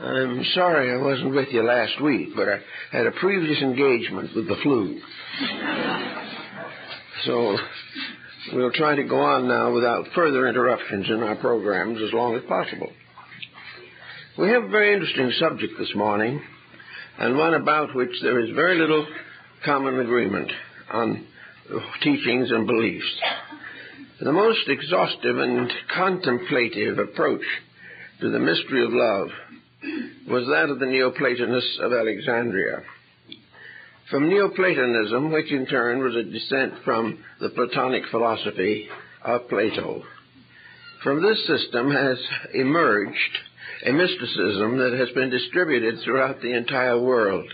I'm sorry I wasn't with you last week, but I had a previous engagement with the flu. So we'll try to go on now without further interruptions in our programs as long as possible. We have a very interesting subject this morning, and one about which there is very little common agreement on teachings and beliefs. The most exhaustive and contemplative approach to the mystery of love was that of the Neoplatonists of Alexandria. From Neoplatonism, which in turn was a descent from the Platonic philosophy of Plato, from this system has emerged a mysticism that has been distributed throughout the entire world.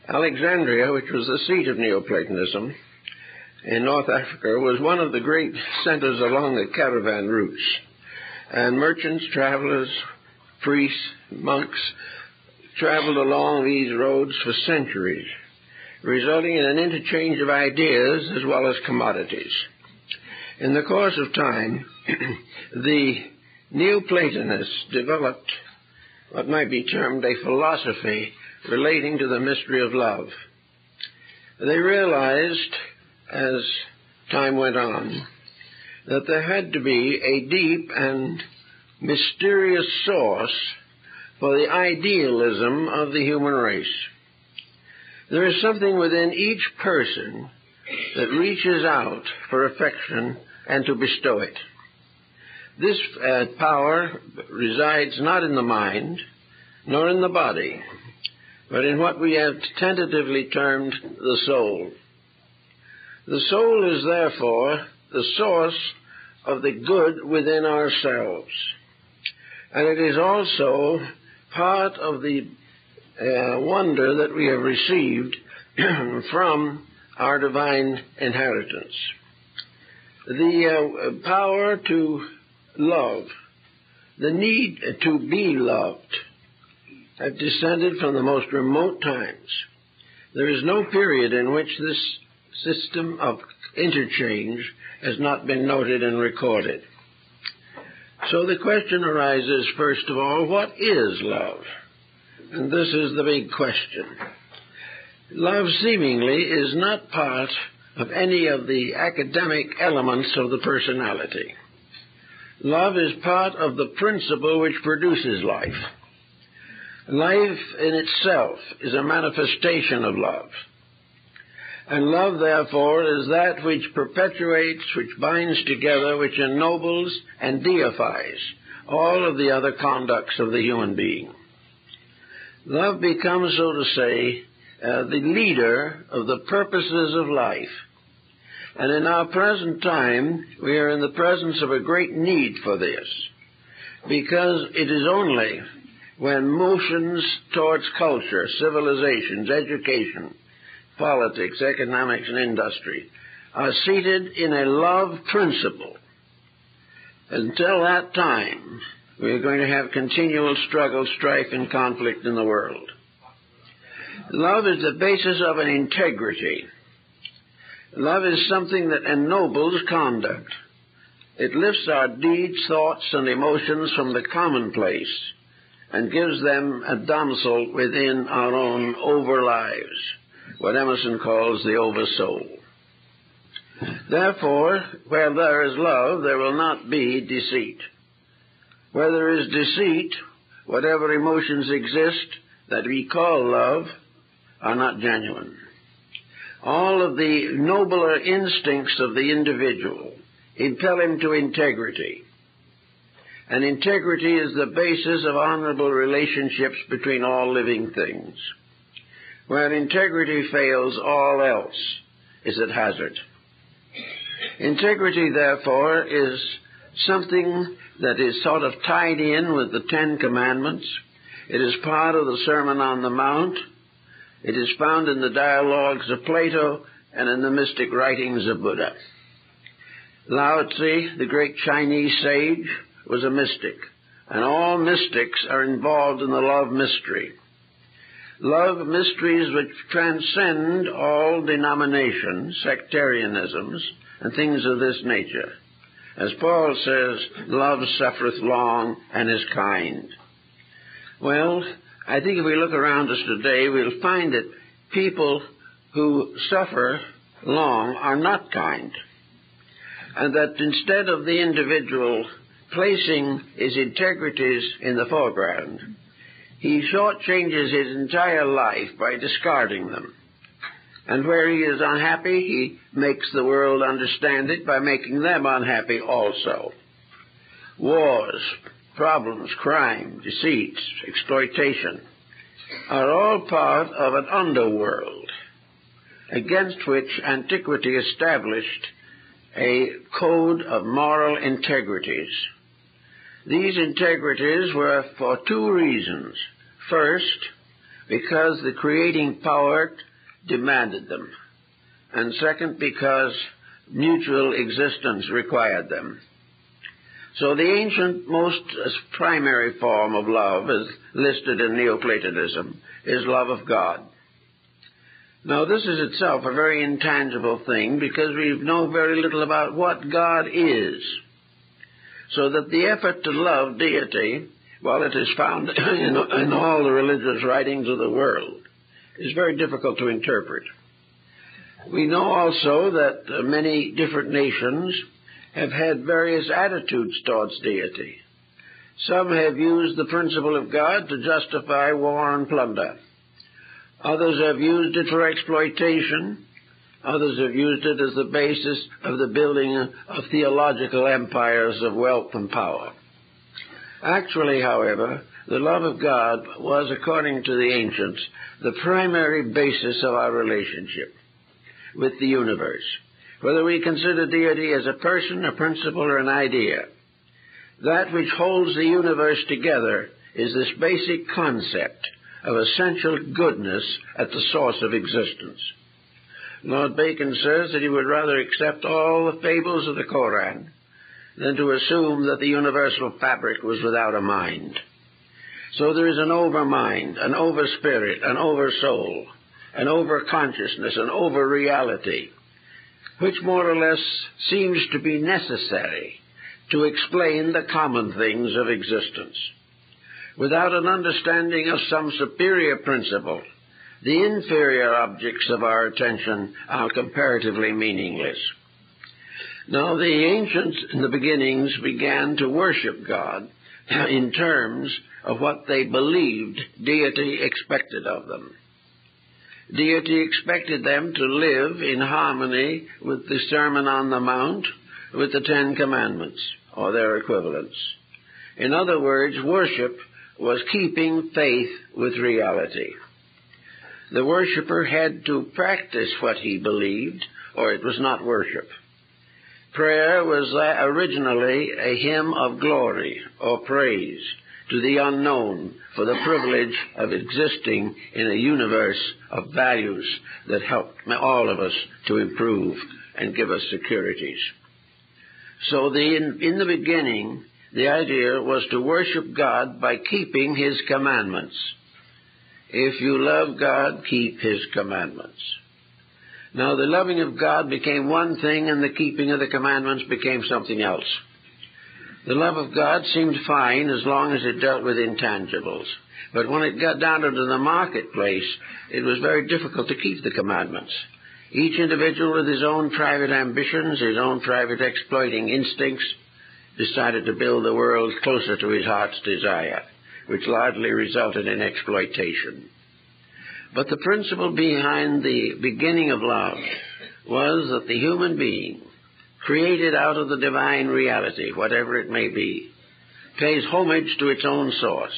Alexandria, which was the seat of Neoplatonism in North Africa, was one of the great centers along the caravan routes, and merchants, travelers, priests, monks traveled along these roads for centuries, resulting in an interchange of ideas as well as commodities. In the course of time, the Neoplatonists developed what might be termed a philosophy relating to the mystery of love. They realized, as time went on, that there had to be a deep and mysterious source for the idealism of the human race. There is something within each person that reaches out for affection and to bestow it. This power resides not in the mind, nor in the body, but in what we have tentatively termed the soul. The soul is therefore the source of the good within ourselves, and it is also part of the wonder that we have received from our divine inheritance. The power to love, the need to be loved, have descended from the most remote times. There is no period in which this system of interchange has not been noted and recorded. So the question arises, first of all, what is love? And this is the big question. Love seemingly is not part of any of the academic elements of the personality. Love is part of the principle which produces life. Life in itself is a manifestation of love. And love, therefore, is that which perpetuates, which binds together, which ennobles and deifies all of the other conducts of the human being. Love becomes, so to say, the leader of the purposes of life. And in our present time, we are in the presence of a great need for this, because it is only when motions towards culture, civilizations, education, politics, economics, and industry are seated in a love principle. Until that time, we are going to have continual struggle, strife, and conflict in the world. Love is the basis of an integrity. Love is something that ennobles conduct. It lifts our deeds, thoughts, and emotions from the commonplace and gives them a domicile within our own over-lives, what Emerson calls the over-soul. Therefore, where there is love, there will not be deceit. Where there is deceit, whatever emotions exist that we call love are not genuine. All of the nobler instincts of the individual impel him to integrity. And integrity is the basis of honorable relationships between all living things. Where integrity fails, all else is at hazard. Integrity, therefore, is something that is sort of tied in with the Ten Commandments. It is part of the Sermon on the Mount. It is found in the dialogues of Plato and in the mystic writings of Buddha. Lao Tzu, the great Chinese sage, was a mystic, and all mystics are involved in the love mystery. Love mysteries which transcend all denominations, sectarianisms, and things of this nature. As Paul says, love suffereth long and is kind. Well, I think if we look around us today, we'll find that people who suffer long are not kind. And that instead of the individual placing his integrities in the foreground, he shortchanges his entire life by discarding them. And where he is unhappy, he makes the world understand it by making them unhappy also. Wars, problems, crime, deceits, exploitation are all part of an underworld against which antiquity established a code of moral integrities. These integrities were for two reasons. First, because the creating power demanded them, and second, because mutual existence required them. So the ancient, most primary form of love, as listed in Neoplatonism, is love of God. Now, this is itself a very intangible thing because we know very little about what God is. So that the effort to love deity, while it is found in all the religious writings of the world, is very difficult to interpret. We know also that many different nations have had various attitudes towards deity. Some have used the principle of God to justify war and plunder. Others have used it for exploitation. Others have used it as the basis of the building of theological empires of wealth and power. Actually, however, the love of God was, according to the ancients, the primary basis of our relationship with the universe. Whether we consider deity as a person, a principle, or an idea, that which holds the universe together is this basic concept of essential goodness at the source of existence. Lord Bacon says that he would rather accept all the fables of the Koran than to assume that the universal fabric was without a mind. So there is an overmind, an overspirit, an oversoul, an overconsciousness, an overreality, which more or less seems to be necessary to explain the common things of existence. Without an understanding of some superior principle, the inferior objects of our attention are comparatively meaningless. Now, the ancients in the beginnings began to worship God in terms of what they believed deity expected of them. Deity expected them to live in harmony with the Sermon on the Mount, with the Ten Commandments, or their equivalents. In other words, worship was keeping faith with reality. The worshipper had to practice what he believed, or it was not worship. Prayer was originally a hymn of glory or praise to the unknown for the privilege of existing in a universe of values that help all of us to improve and give us securities. So in the beginning, the idea was to worship God by keeping His commandments. If you love God, keep His commandments. Now, the loving of God became one thing, and the keeping of the commandments became something else. The love of God seemed fine as long as it dealt with intangibles. But when it got down into the marketplace, it was very difficult to keep the commandments. Each individual with his own private ambitions, his own private exploiting instincts, decided to build the world closer to his heart's desire, which largely resulted in exploitation. But the principle behind the beginning of love was that the human being, created out of the divine reality, whatever it may be, pays homage to its own source,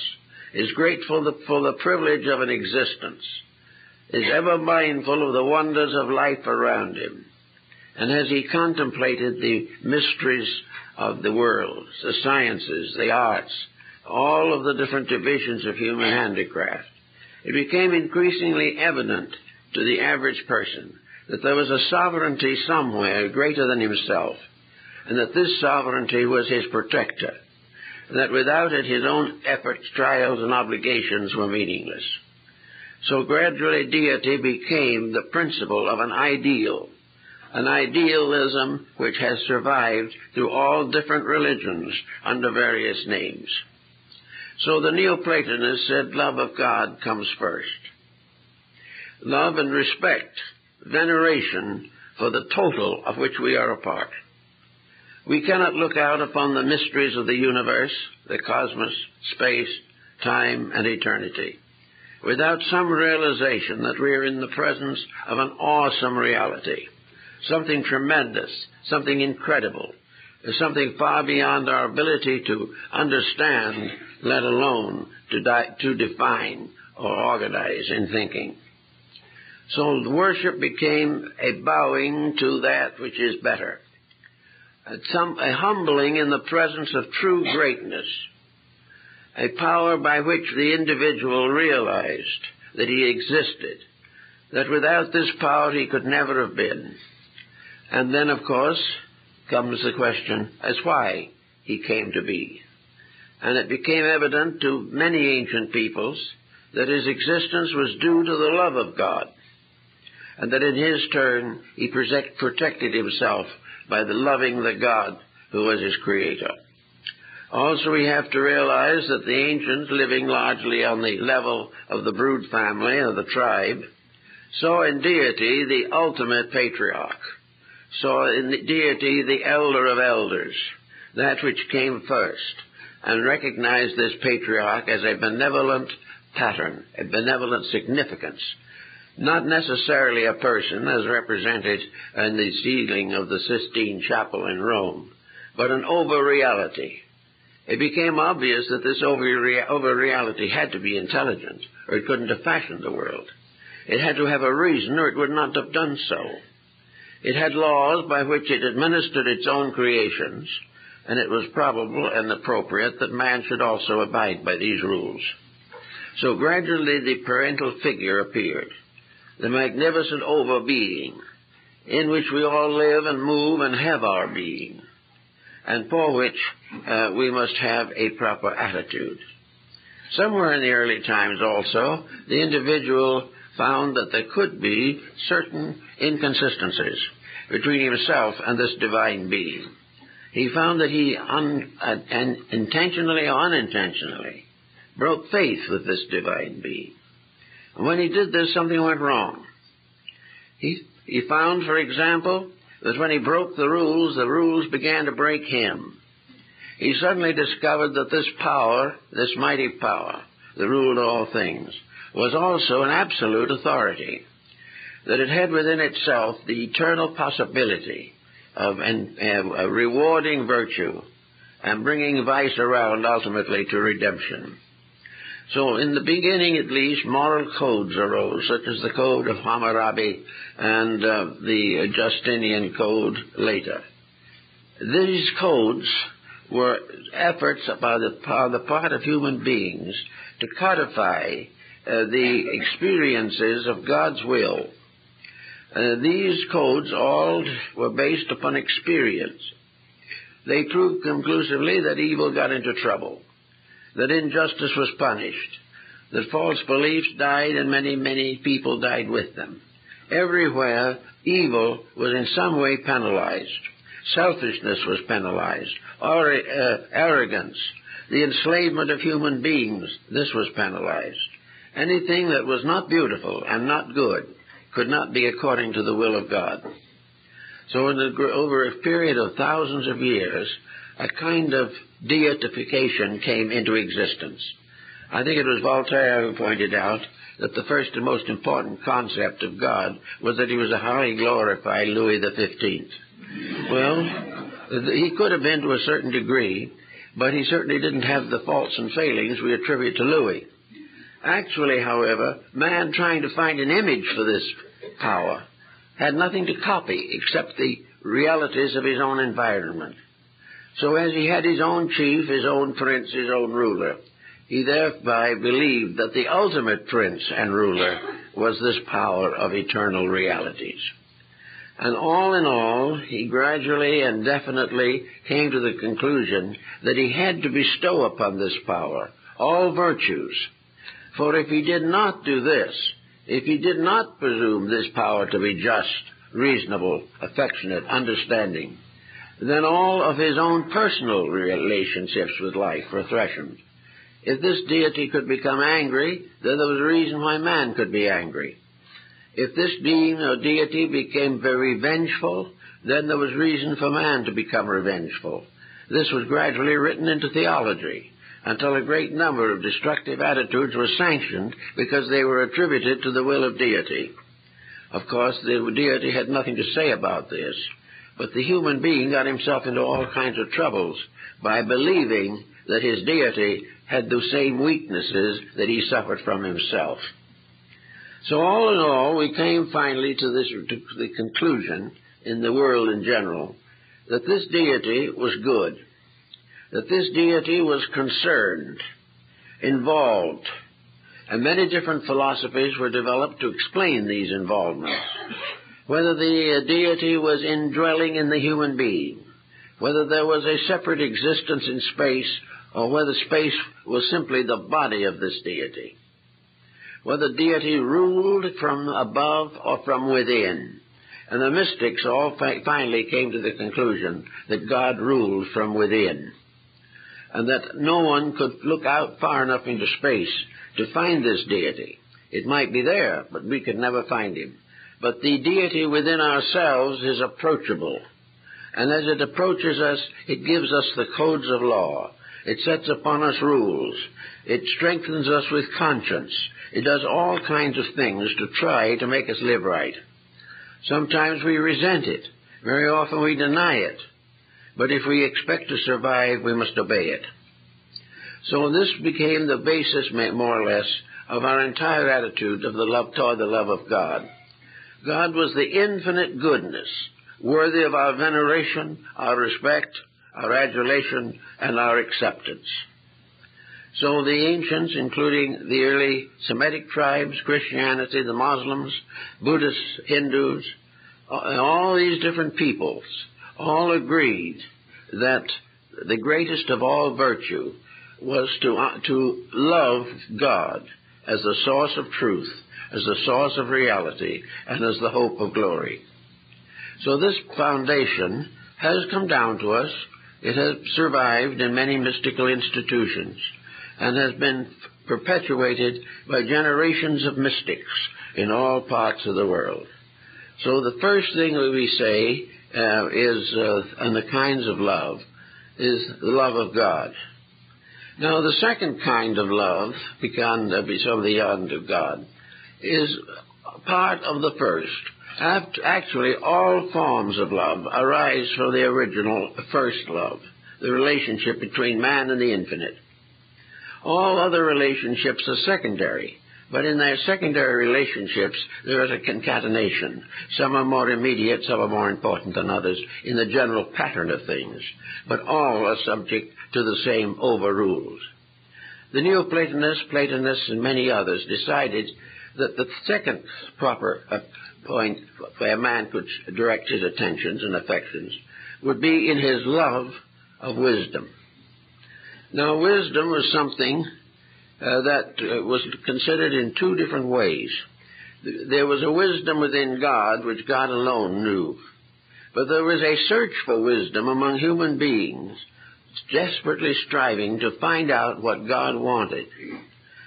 is grateful for the privilege of an existence, is ever mindful of the wonders of life around him, and as he contemplated the mysteries of the world, the sciences, the arts, all of the different divisions of human handicraft, it became increasingly evident to the average person that there was a sovereignty somewhere greater than himself, and that this sovereignty was his protector, and that without it his own efforts, trials, and obligations were meaningless. So gradually deity became the principle of an idealism which has survived through all different religions under various names. So the Neoplatonists said love of God comes first. Love and respect, veneration for the total of which we are a part. We cannot look out upon the mysteries of the universe, the cosmos, space, time, and eternity, without some realization that we are in the presence of an awesome reality, something tremendous, something incredible, something far beyond our ability to understand, let alone to define or organize in thinking. So the worship became a bowing to that which is better, a humbling in the presence of true greatness, a power by which the individual realized that he existed, that without this power he could never have been. And then, of course, comes the question as why he came to be. And it became evident to many ancient peoples that his existence was due to the love of God, and that in his turn he protected himself by loving the God who was his creator. Also, we have to realize that the ancients, living largely on the level of the brood family or the tribe, saw in deity the ultimate patriarch, saw in the deity the elder of elders, that which came first, and recognized this patriarch as a benevolent pattern, a benevolent significance, not necessarily a person as represented in the ceiling of the Sistine Chapel in Rome, but an over-reality. It became obvious that this over-reality had to be intelligent, or it couldn't have fashioned the world. It had to have a reason, or it would not have done so. It had laws by which it administered its own creations, and it was probable and appropriate that man should also abide by these rules. So gradually the parental figure appeared, the magnificent over-being, in which we all live and move and have our being, and for which we must have a proper attitude. Somewhere in the early times also, the individual found that there could be certain inconsistencies between himself and this divine being. He found that he intentionally or unintentionally broke faith with this divine being. And when he did this, something went wrong. He found, for example, that when he broke the rules began to break him. He suddenly discovered that this power, this mighty power, that ruled all things, was also an absolute authority, that it had within itself the eternal possibility of a rewarding virtue and bringing vice around ultimately to redemption. So in the beginning, at least, moral codes arose, such as the Code of Hammurabi and the Justinian Code later. These codes were efforts by the part of human beings to codify the experiences of God's will. These codes all were based upon experience. They proved conclusively that evil got into trouble, that injustice was punished, that false beliefs died and many, many people died with them. Everywhere, evil was in some way penalized. Selfishness was penalized, or arrogance, the enslavement of human beings, this was penalized. Anything that was not beautiful and not good could not be according to the will of God. So over a period of thousands of years, a kind of deification came into existence. I think it was Voltaire who pointed out that the first and most important concept of God was that he was a highly glorified Louis XV. Well, he could have been to a certain degree, but he certainly didn't have the faults and failings we attribute to Louis. Actually, however, man trying to find an image for this power had nothing to copy except the realities of his own environment. So as he had his own chief, his own prince, his own ruler, he thereby believed that the ultimate prince and ruler was this power of eternal realities. And all in all, he gradually and definitely came to the conclusion that he had to bestow upon this power all virtues. For if he did not do this, if he did not presume this power to be just, reasonable, affectionate, understanding, then all of his own personal relationships with life were threatened. If this deity could become angry, then there was a reason why man could be angry. If this being or deity became very vengeful, then there was reason for man to become revengeful. This was gradually written into theology until a great number of destructive attitudes were sanctioned because they were attributed to the will of deity. Of course, the deity had nothing to say about this, but the human being got himself into all kinds of troubles by believing that his deity had the same weaknesses that he suffered from himself. So all in all, we came finally to the conclusion in the world in general that this deity was good, that this deity was concerned, involved, and many different philosophies were developed to explain these involvements. Whether the deity was indwelling in the human being, whether there was a separate existence in space, or whether space was simply the body of this deity. Whether deity ruled from above or from within. And the mystics all finally came to the conclusion that God ruled from within, and that no one could look out far enough into space to find this deity. It might be there, but we could never find him. But the deity within ourselves is approachable. And as it approaches us, it gives us the codes of law. It sets upon us rules. It strengthens us with conscience. It does all kinds of things to try to make us live right. Sometimes we resent it. Very often we deny it. But if we expect to survive, we must obey it. So this became the basis, more or less, of our entire attitude of the love toward the love of God. God was the infinite goodness, worthy of our veneration, our respect, our adulation, and our acceptance. So the ancients, including the early Semitic tribes, Christianity, the Muslims, Buddhists, Hindus, all these different peoples, all agreed that the greatest of all virtue was to love God as the source of truth, as the source of reality, and as the hope of glory. So this foundation has come down to us. It has survived in many mystical institutions and has been perpetuated by generations of mystics in all parts of the world. So the first thing that we say on the kinds of love is the love of God. Now the second kind of love, beyond of God, is part of the first. Actually, all forms of love arise from the original first love, the relationship between man and the infinite. All other relationships are secondary, but in their secondary relationships there is a concatenation. Some are more immediate, some are more important than others in the general pattern of things, but all are subject to the same overrules. The Neoplatonists, and many others decided that the second proper point where a man could direct his attentions and affections would be in his love of wisdom. Now, wisdom was something that was considered in two different ways. There was a wisdom within God which God alone knew. But there was a search for wisdom among human beings, desperately striving to find out what God wanted,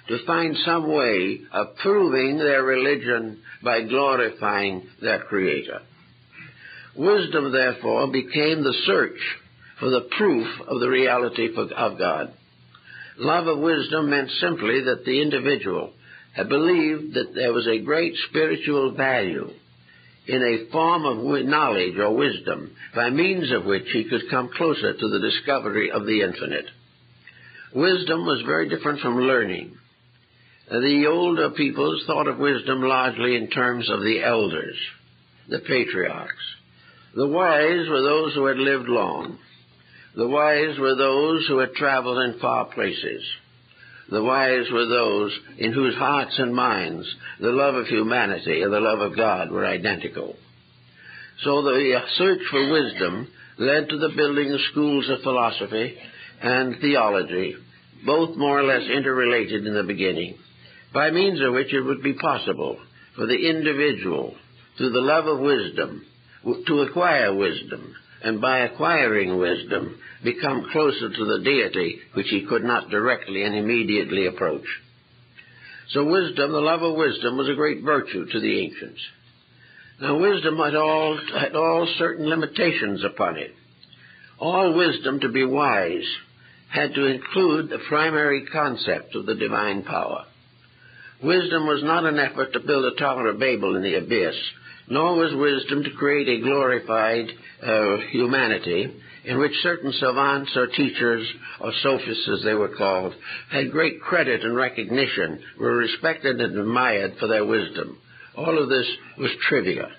to find some way of proving their religion by glorifying their Creator. Wisdom, therefore, became the search for the proof of the reality of God. Love of wisdom meant simply that the individual had believed that there was a great spiritual value in a form of knowledge or wisdom by means of which he could come closer to the discovery of the infinite. Wisdom was very different from learning. The older peoples thought of wisdom largely in terms of the elders, the patriarchs. The wise were those who had lived long. The wise were those who had traveled in far places. The wise were those in whose hearts and minds the love of humanity and the love of God were identical. So the search for wisdom led to the building of schools of philosophy and theology, both more or less interrelated in the beginning, by means of which it would be possible for the individual, through the love of wisdom, to acquire wisdom, and by acquiring wisdom, become closer to the deity which he could not directly and immediately approach. So wisdom, the love of wisdom, was a great virtue to the ancients. Now wisdom had all certain limitations upon it. All wisdom, to be wise, had to include the primary concept of the divine power. Wisdom was not an effort to build a Tower of Babel in the abyss, nor was wisdom to create a glorified humanity in which certain savants or teachers or sophists, as they were called, had great credit and recognition, were respected and admired for their wisdom. All of this was trivia.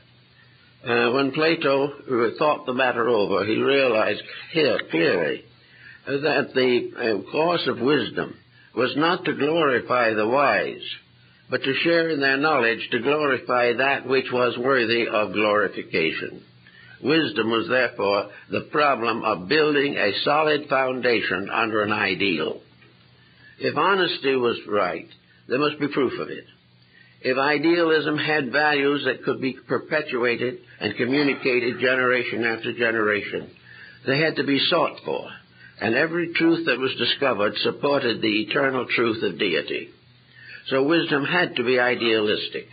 When Plato thought the matter over, he realized here clearly that the course of wisdom was not to glorify the wise, but to share in their knowledge, to glorify that which was worthy of glorification. Wisdom was therefore the problem of building a solid foundation under an ideal. If honesty was right, there must be proof of it. If idealism had values that could be perpetuated and communicated generation after generation, they had to be sought for, and every truth that was discovered supported the eternal truth of deity. So wisdom had to be idealistic.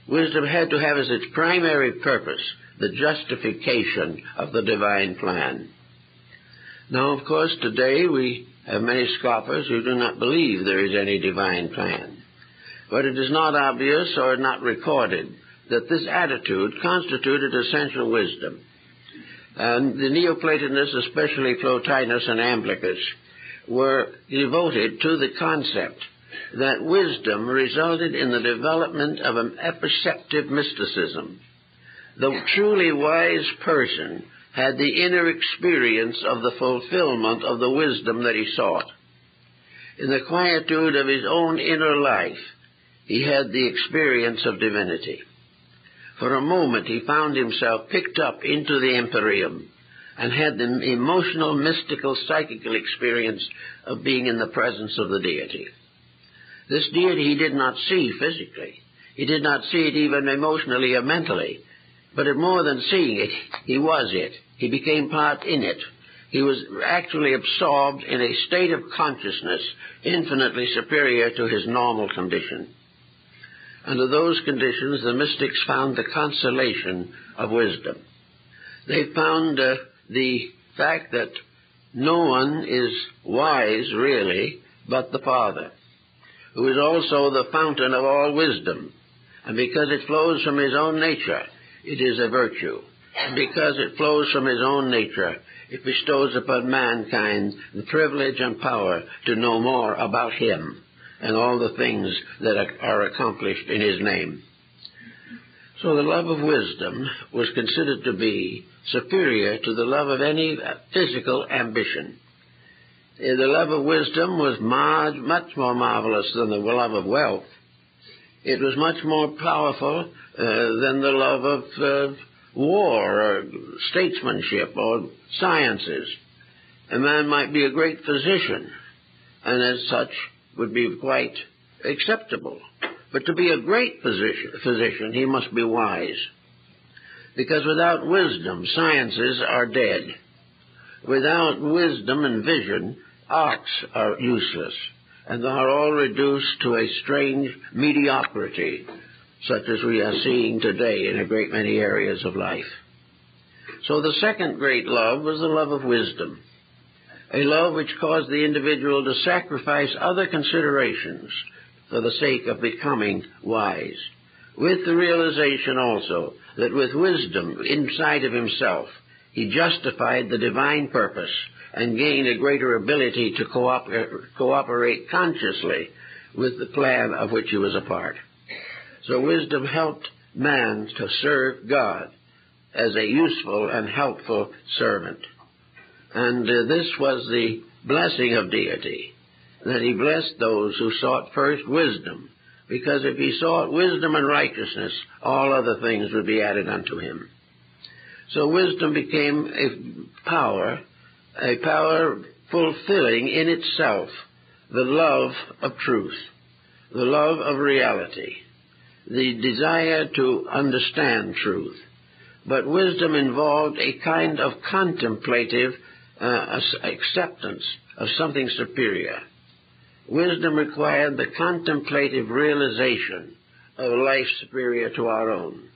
Wisdom had to have as its primary purpose the justification of the divine plan. Now, of course, today we have many scoffers who do not believe there is any divine plan. But it is not obvious or not recorded that this attitude constituted essential wisdom. And the Neoplatonists, especially Plotinus and Iamblichus, were devoted to the concept that wisdom resulted in the development of an apperceptive mysticism. The truly wise person had the inner experience of the fulfillment of the wisdom that he sought. In the quietude of his own inner life, he had the experience of divinity. For a moment, he found himself picked up into the empyrean and had the emotional, mystical, psychical experience of being in the presence of the deity. This deity he did not see physically. He did not see it even emotionally or mentally. But more than seeing it, he was it. He became part in it. He was actually absorbed in a state of consciousness infinitely superior to his normal condition. Under those conditions, the mystics found the consolation of wisdom. They found the fact that no one is wise, really, but the Father, who is also the fountain of all wisdom. And because it flows from his own nature, it is a virtue. And because it flows from his own nature, it bestows upon mankind the privilege and power to know more about him and all the things that are accomplished in his name. So the love of wisdom was considered to be superior to the love of any physical ambition. The love of wisdom was much more marvelous than the love of wealth. It was much more powerful than the love of war or statesmanship or sciences. A man might be a great physician, and as such would be quite acceptable. But to be a great physician, he must be wise. Because without wisdom, sciences are dead. Without wisdom and vision, arts are useless, and are all reduced to a strange mediocrity, such as we are seeing today in a great many areas of life. So the second great love was the love of wisdom, a love which caused the individual to sacrifice other considerations for the sake of becoming wise, with the realization also that with wisdom inside of himself, he justified the divine purpose and gained a greater ability to cooperate consciously with the plan of which he was a part. So wisdom helped man to serve God as a useful and helpful servant. And this was the blessing of deity, that he blessed those who sought first wisdom, because if he sought wisdom and righteousness, all other things would be added unto him. So wisdom became a power fulfilling in itself the love of truth, the love of reality, the desire to understand truth, but wisdom involved a kind of contemplative acceptance of something superior. Wisdom required the contemplative realization of a life superior to our own.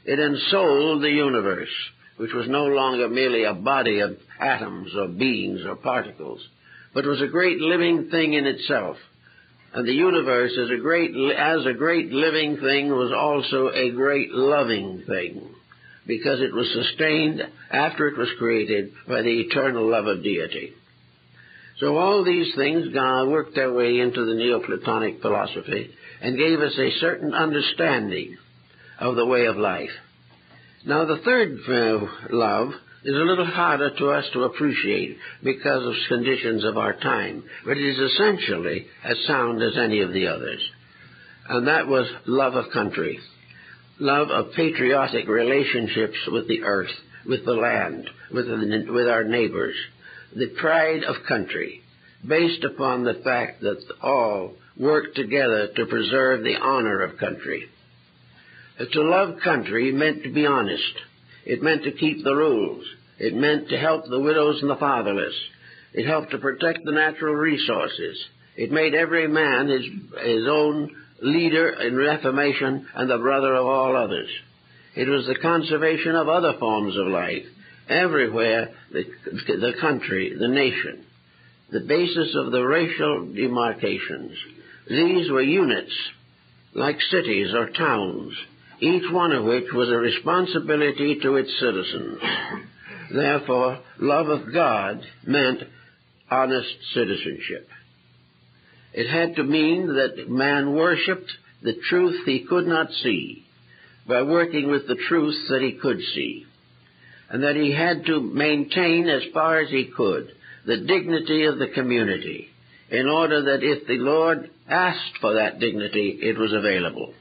It ensouled the universe, which was no longer merely a body of atoms or beings or particles, but was a great living thing in itself. And the universe, as a great living thing, was also a great loving thing, because it was sustained after it was created by the eternal love of deity. So all these things worked their way into the Neoplatonic philosophy and gave us a certain understanding of the way of life. Now the third love is a little harder to us to appreciate because of conditions of our time, but it is essentially as sound as any of the others. And that was love of country, love of patriotic relationships with the earth, with the land, with our neighbors, the pride of country, based upon the fact that all work together to preserve the honor of country. To love country meant to be honest. It meant to keep the rules. It meant to help the widows and the fatherless. It helped to protect the natural resources. It made every man his own leader in reformation and the brother of all others. It was the conservation of other forms of life. Everywhere, the country, the nation, the basis of the racial demarcations. These were units, like cities or towns, each one of which was a responsibility to its citizens. Therefore, love of God meant honest citizenship. It had to mean that man worshipped the truth he could not see by working with the truth that he could see, and that he had to maintain as far as he could the dignity of the community in order that if the Lord asked for that dignity, it was available.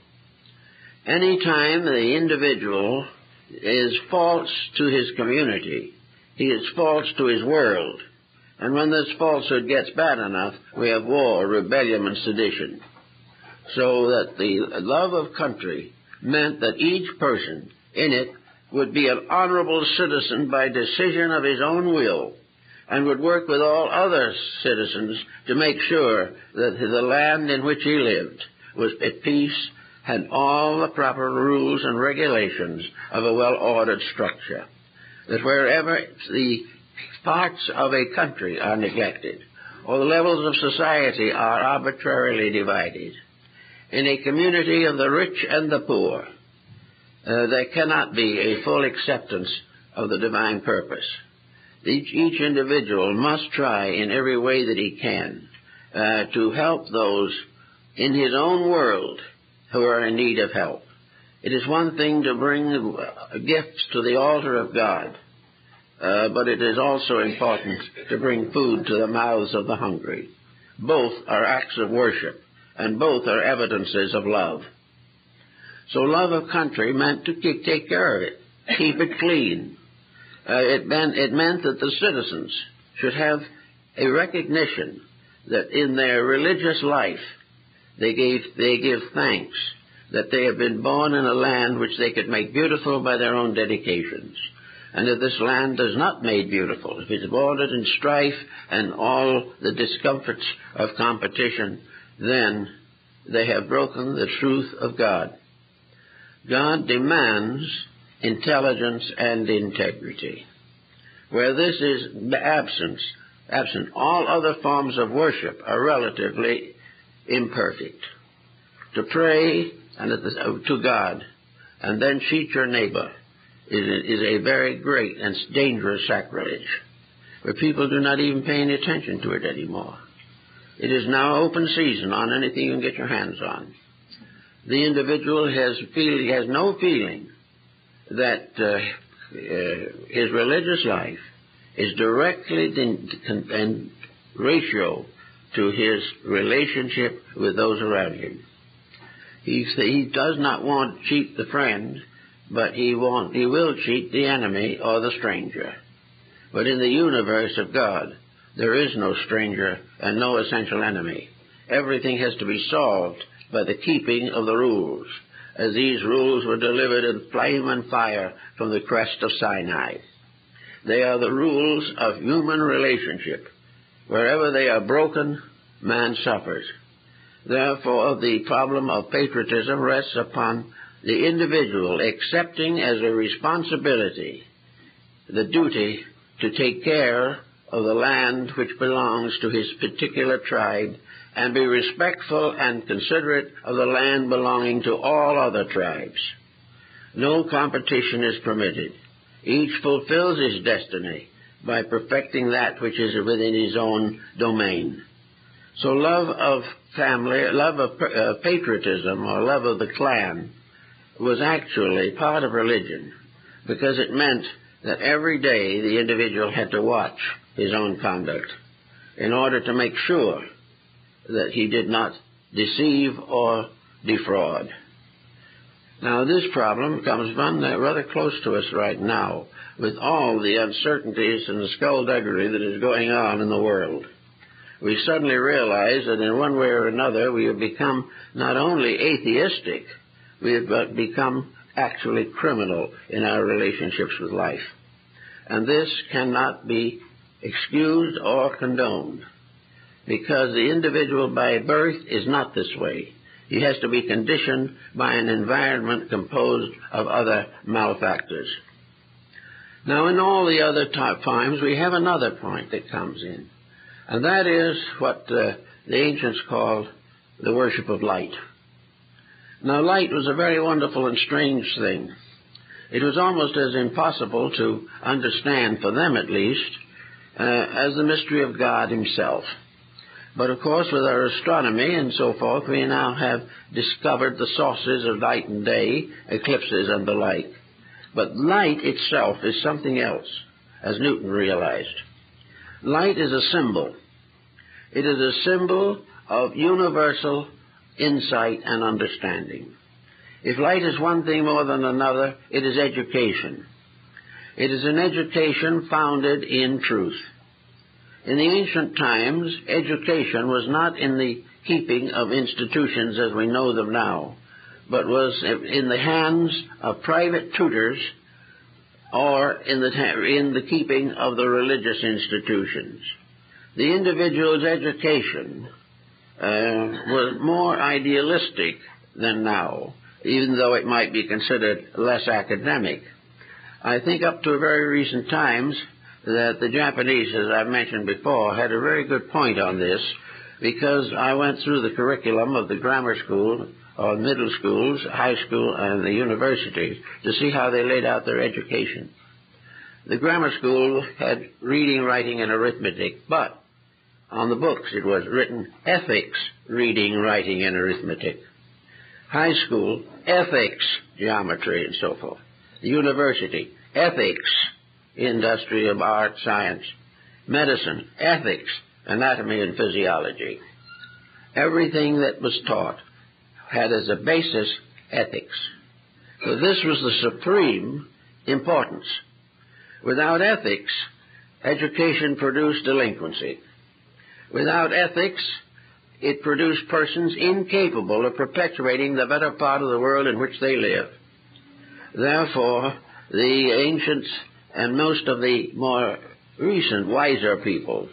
Any time the individual is false to his community, he is false to his world. And when this falsehood gets bad enough, we have war, rebellion, and sedition. So that the love of country meant that each person in it would be an honorable citizen by decision of his own will, and would work with all other citizens to make sure that the land in which he lived was at peace, had all the proper rules and regulations of a well-ordered structure. That wherever the parts of a country are neglected, or the levels of society are arbitrarily divided, in a community of the rich and the poor, there cannot be a full acceptance of the divine purpose. Each individual must try in every way that he can to help those in his own world who are in need of help. It is one thing to bring gifts to the altar of God, but it is also important to bring food to the mouths of the hungry. Both are acts of worship, and both are evidences of love. So love of country meant to take care of it, keep it clean. It meant that the citizens should have a recognition that in their religious life they give thanks that they have been born in a land which they could make beautiful by their own dedications. And if this land is not made beautiful, if it's bordered in strife and all the discomforts of competition, then they have broken the truth of God. God demands intelligence and integrity. Where this is absent, all other forms of worship are relatively imperfect. To pray to God and then cheat your neighbor is a very great and dangerous sacrilege, where people do not even pay any attention to it anymore. It is now open season on anything you can get your hands on. The individual has no feeling that his religious life is directly in ratio to his relationship with those around him. He does not want to cheat the friend, but he will cheat the enemy or the stranger. But in the universe of God, there is no stranger and no essential enemy. Everything has to be solved by the keeping of the rules. as these rules were delivered in flame and fire from the crest of Sinai. They are the rules of human relationship. Wherever they are broken, man suffers. Therefore, the problem of patriotism rests upon the individual accepting as a responsibility the duty to take care of the land which belongs to his particular tribe and be respectful and considerate of the land belonging to all other tribes. No competition is permitted. Each fulfills his destiny by perfecting that which is within his own domain. So love of family, love of patriotism, or love of the clan was actually part of religion, because it meant that every day the individual had to watch his own conduct in order to make sure that he did not deceive or defraud. Now, this problem comes rather close to us right now, with all the uncertainties and the skullduggery that is going on in the world. We suddenly realize that in one way or another we have become not only atheistic, we have become actually criminal in our relationships with life. And this cannot be excused or condoned, because the individual by birth is not this way. He has to be conditioned by an environment composed of other malefactors. Now, in all the other times, we have another point that comes in, and that is what the ancients called the worship of light. Now, light was a very wonderful and strange thing. It was almost as impossible to understand, for them at least, as the mystery of God himself. But of course, with our astronomy and so forth, we now have discovered the sources of night and day, eclipses and the like. But light itself is something else, as Newton realized. Light is a symbol. It is a symbol of universal insight and understanding. If light is one thing more than another, it is education. It is an education founded in truth. In the ancient times, education was not in the keeping of institutions as we know them now, but was in the hands of private tutors or in the keeping of the religious institutions. The individual's education was more idealistic than now, even though it might be considered less academic. I think up to very recent times that the Japanese, as I've mentioned before, had a very good point on this, because I went through the curriculum of the grammar school, or middle schools, high school, and the university to see how they laid out their education. The grammar school had reading, writing, and arithmetic, but on the books it was written ethics, reading, writing, and arithmetic. High school, ethics, geometry, and so forth. The university, ethics, industry of art, science. Medicine, ethics, anatomy, and physiology. Everything that was taught had as a basis ethics. So this was the supreme importance. Without ethics, education produced delinquency. Without ethics, it produced persons incapable of perpetuating the better part of the world in which they live. Therefore, the ancients and most of the more recent, wiser people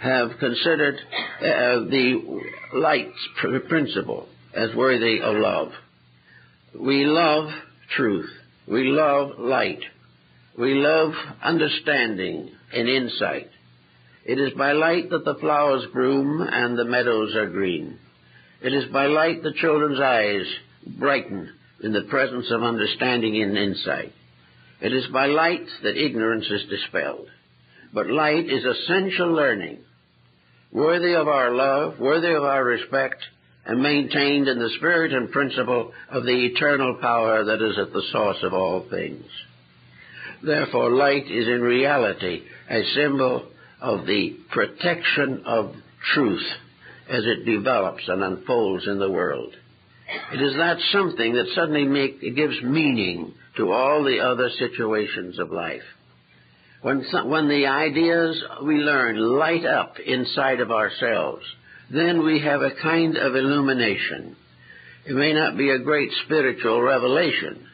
have considered the light principle as worthy of love. We love truth. We love light. We love understanding and insight. It is by light that the flowers bloom and the meadows are green. It is by light the children's eyes brighten in the presence of understanding and insight. It is by light that ignorance is dispelled. But light is essential learning, worthy of our love, worthy of our respect, and maintained in the spirit and principle of the eternal power that is at the source of all things. Therefore, light is in reality a symbol of the protection of truth as it develops and unfolds in the world. It is that something that suddenly gives meaning to all the other situations of life. When the ideas we learn light up inside of ourselves, then we have a kind of illumination. It may not be a great spiritual revelation,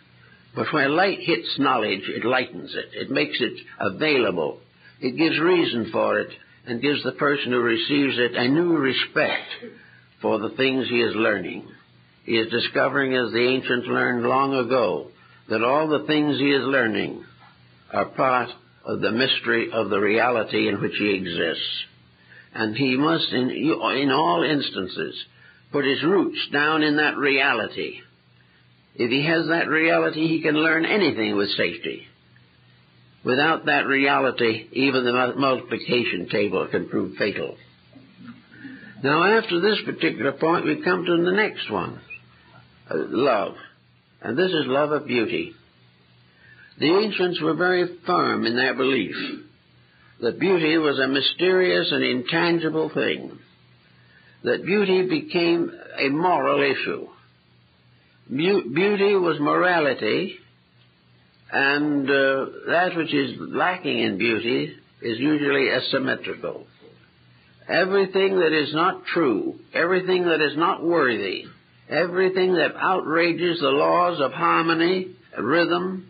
but when light hits knowledge, it lightens it. It makes it available. It gives reason for it and gives the person who receives it a new respect for the things he is learning. He is discovering, as the ancients learned long ago, that all the things he is learning are part of the mystery of the reality in which he exists. And he must, in all instances, put his roots down in that reality. If he has that reality, he can learn anything with safety. Without that reality, even the multiplication table can prove fatal. Now, after this particular point, we come to the next one, love. And this is love of beauty. The ancients were very firm in their belief that beauty was a mysterious and intangible thing, that beauty became a moral issue. Beauty was morality, and that which is lacking in beauty is usually asymmetrical. Everything that is not true, everything that is not worthy, everything that outrages the laws of harmony, rhythm,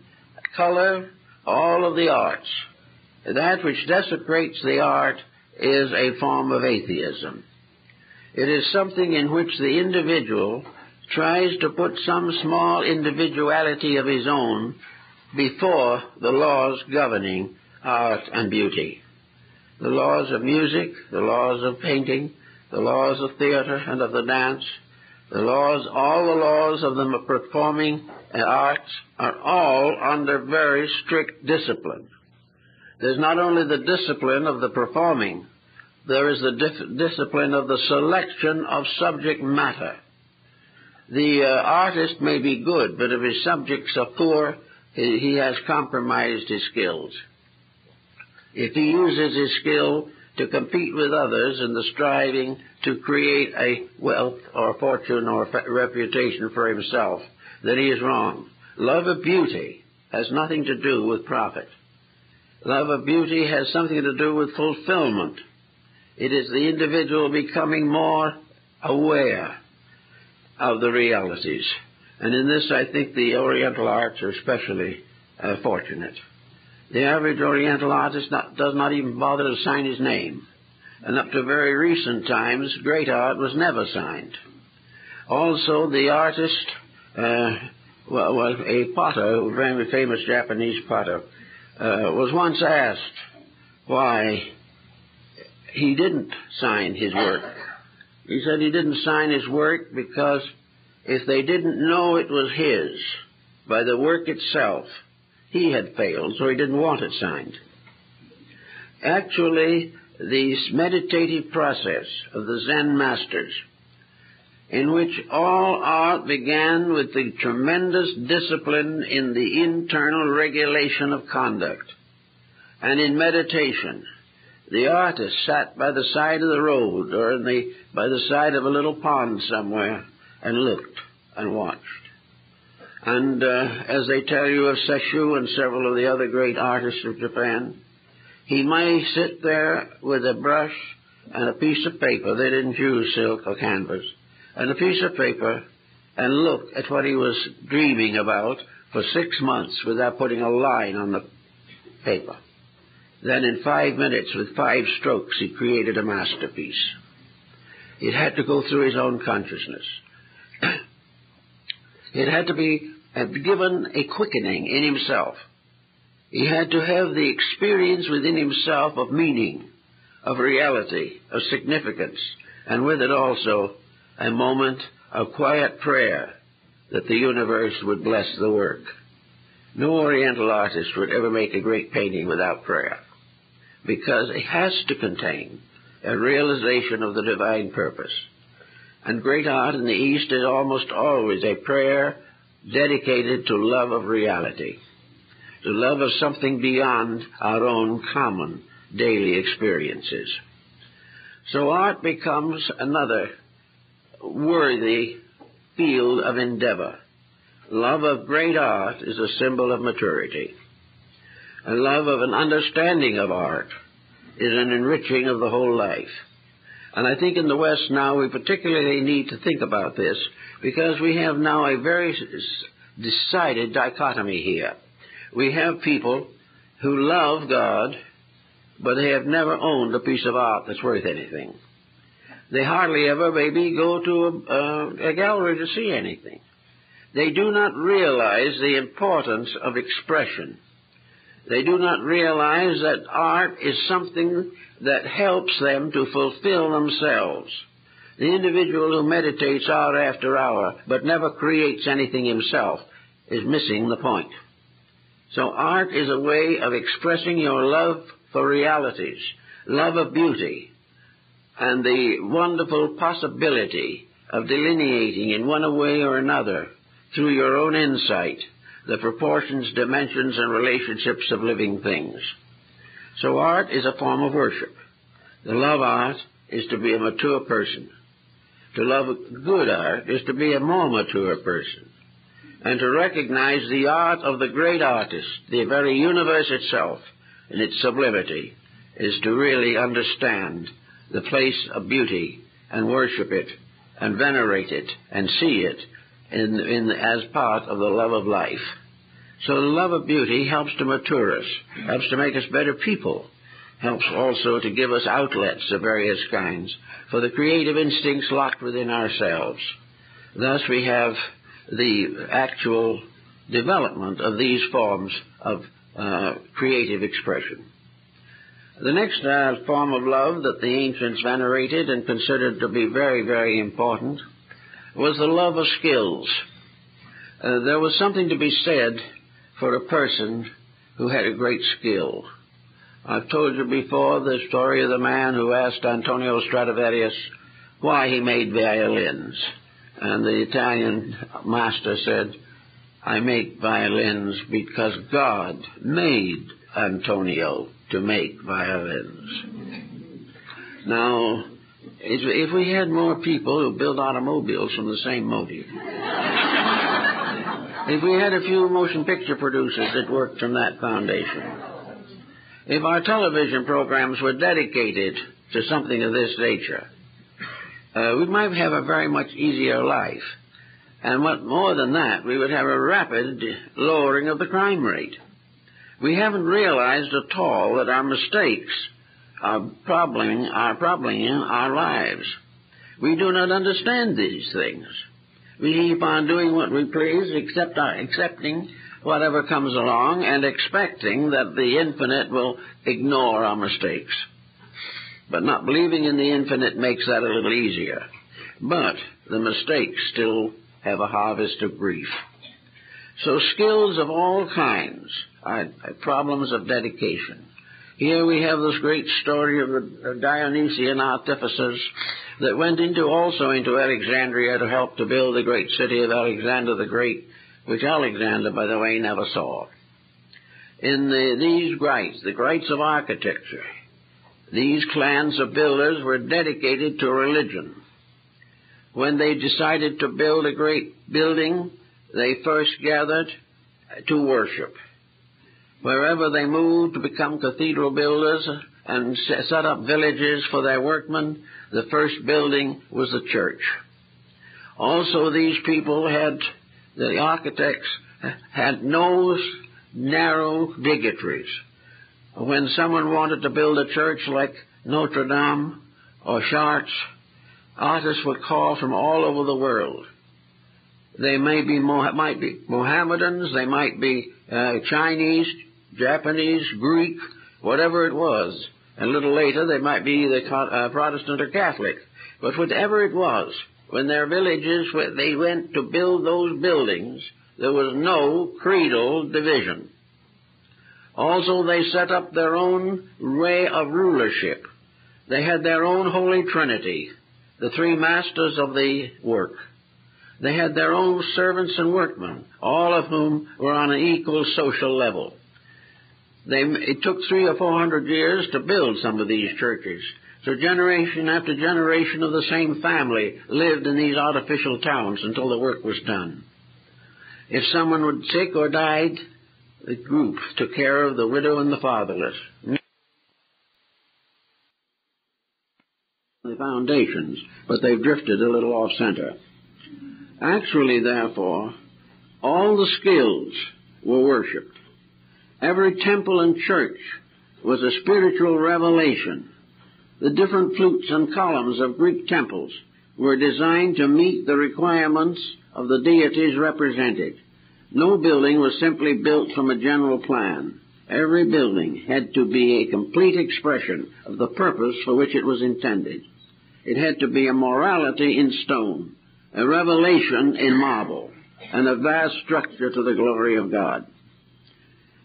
color, all of the arts, that which desecrates the art is a form of atheism. It is something in which the individual tries to put some small individuality of his own before the laws governing art and beauty. The laws of music, the laws of painting, the laws of theater and of the dance, all the laws of the performing arts are all under very strict discipline. There's not only the discipline of the performing, there is the discipline of the selection of subject matter. The artist may be good, but if his subjects are poor, he has compromised his skills. If he uses his skill to compete with others in the striving to create a wealth or fortune or reputation for himself, then he is wrong. Love of beauty has nothing to do with profit. Love of beauty has something to do with fulfillment. It is the individual becoming more aware of the realities. And in this, I think the Oriental arts are especially fortunate. The average Oriental artist does not even bother to sign his name. And up to very recent times, great art was never signed. Also, the artist, a potter, a very famous Japanese potter, was once asked why he didn't sign his work. He said he didn't sign his work because if they didn't know it was his by the work itself, he had failed, so he didn't want it signed. Actually, the meditative process of the Zen masters, in which all art began with the tremendous discipline in the internal regulation of conduct, and in meditation, the artist sat by the side of the road or by the side of a little pond somewhere and looked and watched. And as they tell you of Sesshu and several of the other great artists of Japan, he may sit there with a brush and a piece of paper. They didn't use silk or canvas. And a piece of paper and look at what he was dreaming about for 6 months without putting a line on the paper. Then in 5 minutes, with 5 strokes, he created a masterpiece. It had to go through his own consciousness. It had to be given a quickening in himself. He had to have the experience within himself of meaning, of reality, of significance, and with it also a moment of quiet prayer that the universe would bless the work. No Oriental artist would ever make a great painting without prayer, because it has to contain a realization of the divine purpose. And great art in the East is almost always a prayer dedicated to love of reality, to love of something beyond our own common daily experiences. So art becomes another worthy field of endeavor. Love of great art is a symbol of maturity. And love of an understanding of art is an enriching of the whole life. And I think in the West now we particularly need to think about this, because we have now a very decided dichotomy here. We have people who love God, but they have never owned a piece of art that's worth anything. They hardly ever maybe go to a gallery to see anything. They do not realize the importance of expression. They do not realize that art is something that helps them to fulfill themselves. The individual who meditates hour after hour but never creates anything himself is missing the point. So art is a way of expressing your love for realities, love of beauty, and the wonderful possibility of delineating in one way or another through your own insight the proportions, dimensions, and relationships of living things. So art is a form of worship. To love art is to be a mature person. To love good art is to be a more mature person. And to recognize the art of the great artist, the very universe itself, in its sublimity, is to really understand the place of beauty and worship it and venerate it and see it as part of the love of life. So the love of beauty helps to mature us, helps to make us better people, helps also to give us outlets of various kinds for the creative instincts locked within ourselves. Thus we have the actual development of these forms of creative expression. The next form of love that the ancients venerated and considered to be very, very important was the love of skills. There was something to be said for a person who had a great skill. I've told you before the story of the man who asked Antonio Stradivarius why he made violins. And the Italian master said, "I make violins because God made Antonio to make violins." Now, if we had more people who build automobiles from the same motive, if we had a few motion picture producers that worked from that foundation, if our television programs were dedicated to something of this nature, we might have a very much easier life. And what more than that, we would have a rapid lowering of the crime rate. We haven't realized at all that our mistakes are troubling our lives. We do not understand these things. We keep on doing what we please, accepting whatever comes along and expecting that the infinite will ignore our mistakes. But not believing in the infinite makes that a little easier. But the mistakes still have a harvest of grief. So skills of all kinds are problems of dedication. Here we have this great story of the Dionysian artificers that went also into Alexandria to help to build the great city of Alexander the Great, which Alexander, by the way, never saw. In these rites, the rites of architecture, these clans of builders were dedicated to religion. When they decided to build a great building, they first gathered to worship. Wherever they moved to become cathedral builders and set up villages for their workmen, the first building was the church. Also, these people the architects had no narrow bigotries. When someone wanted to build a church like Notre Dame or Chartres, artists would call from all over the world. They might be Mohammedans, they might be Chinese, Japanese, Greek, whatever it was. And a little later they might be either Protestant or Catholic. But whatever it was, when their villages, they went to build those buildings, there was no creedal division. Also, they set up their own way of rulership. They had their own Holy Trinity, the three masters of the work. They had their own servants and workmen, all of whom were on an equal social level. It took 300 or 400 years to build some of these churches. So generation after generation of the same family lived in these artificial towns until the work was done. If someone was sick or died, the group took care of the widow and the fatherless. the foundations, but they've drifted a little off center. Actually, therefore, all the skills were worshipped. Every temple and church was a spiritual revelation. The different flutes and columns of Greek temples were designed to meet the requirements of the deities represented. No building was simply built from a general plan. Every building had to be a complete expression of the purpose for which it was intended. It had to be a morality in stone, a revelation in marble, and a vast structure to the glory of God.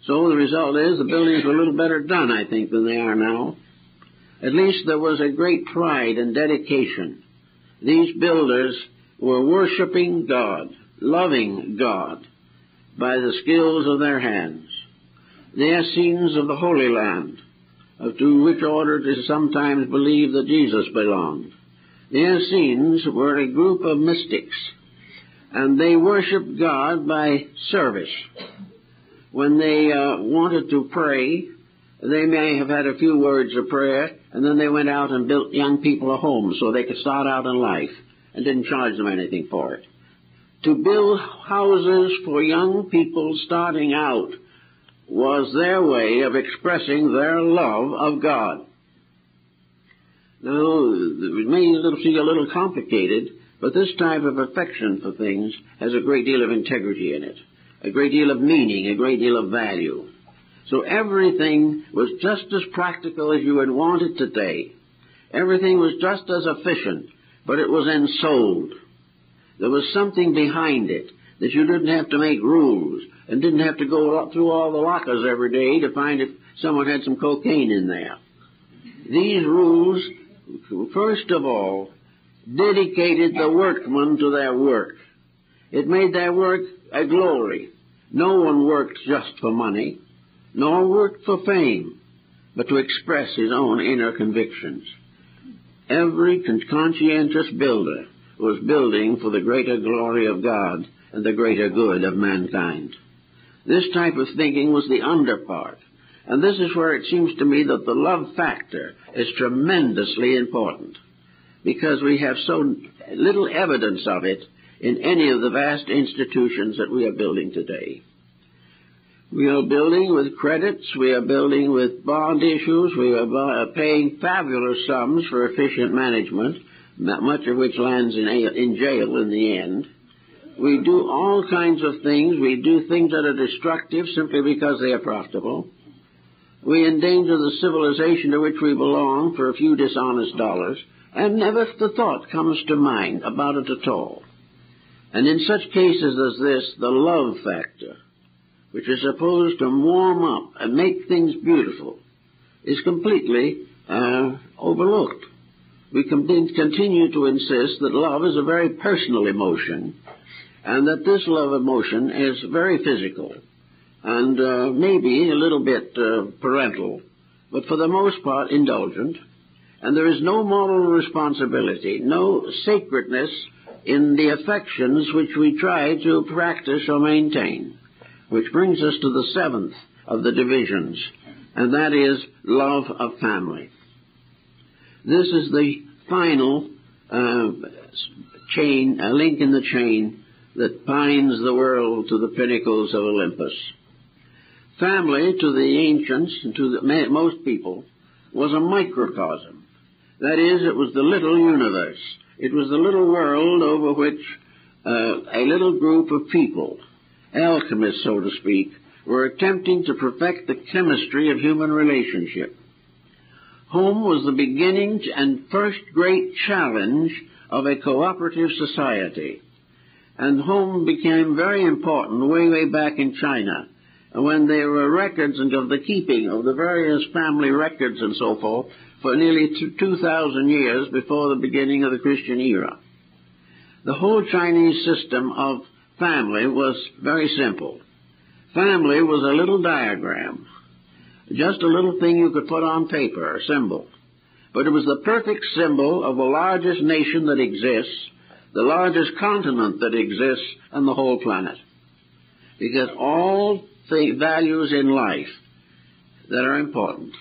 So the result is the buildings were a little better done, I think, than they are now. At least there was a great pride and dedication. These builders were worshiping God, loving God, by the skills of their hands. The Essenes of the Holy Land, to which order it is sometimes believed that Jesus belonged. The Essenes were a group of mystics, and they worshipped God by service. When they wanted to pray, they may have had a few words of prayer, and then they went out and built young people a home so they could start out in life and didn't charge them anything for it. To build houses for young people starting out was their way of expressing their love of God. Now, it may seem a little complicated, but this type of affection for things has a great deal of integrity in it, a great deal of meaning, a great deal of value. So everything was just as practical as you would want it today. Everything was just as efficient, but it was ensouled. There was something behind it, that you didn't have to make rules and didn't have to go through all the lockers every day to find if someone had some cocaine in there. These rules, first of all, dedicated the workmen to their work. It made their work a glory. No one worked just for money, nor worked for fame, but to express his own inner convictions. Every conscientious builder was building for the greater glory of God and the greater good of mankind. This type of thinking was the underpart, and this is where it seems to me that the love factor is tremendously important, because we have so little evidence of it in any of the vast institutions that we are building today. We are building with credits, we are building with bond issues, we are paying fabulous sums for efficient management, much of which lands in jail in the end. We do all kinds of things. We do things that are destructive simply because they are profitable. We endanger the civilization to which we belong for a few dishonest dollars, and never the thought comes to mind about it at all. And in such cases as this, the love factor, which is supposed to warm up and make things beautiful, is completely overlooked. We continue to insist that love is a very personal emotion, and that this love emotion is very physical, and maybe a little bit parental, but for the most part indulgent, and there is no moral responsibility, no sacredness in the affections which we try to practice or maintain, which brings us to the seventh of the divisions, and that is love of family. This is the final chain, a link in the chain that binds the world to the pinnacles of Olympus. Family, to the ancients and to most people, was a microcosm. That is, it was the little universe. It was the little world over which a little group of people, alchemists, so to speak, were attempting to perfect the chemistry of human relationship. Home was the beginning and first great challenge of a cooperative society. And home became very important way back in China, when there were records and of the keeping of the various family records and so forth for nearly 2,000 years before the beginning of the Christian era. The whole Chinese system of family was very simple. Family was a little diagram, just a little thing you could put on paper, a symbol. But it was the perfect symbol of the largest nation that exists, the largest continent that exists on the whole planet. Because all the values in life that are important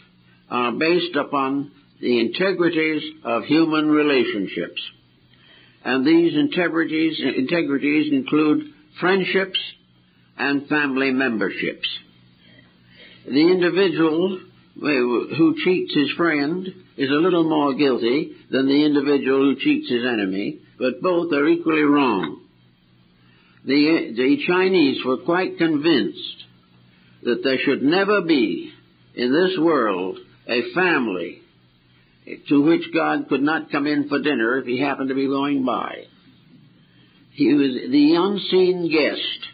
are based upon the integrities of human relationships. And these integrities include friendships and family memberships. The individual who cheats his friend is a little more guilty than the individual who cheats his enemy, but both are equally wrong. The Chinese were quite convinced that there should never be in this world a family to which God could not come in for dinner if he happened to be going by. The unseen guest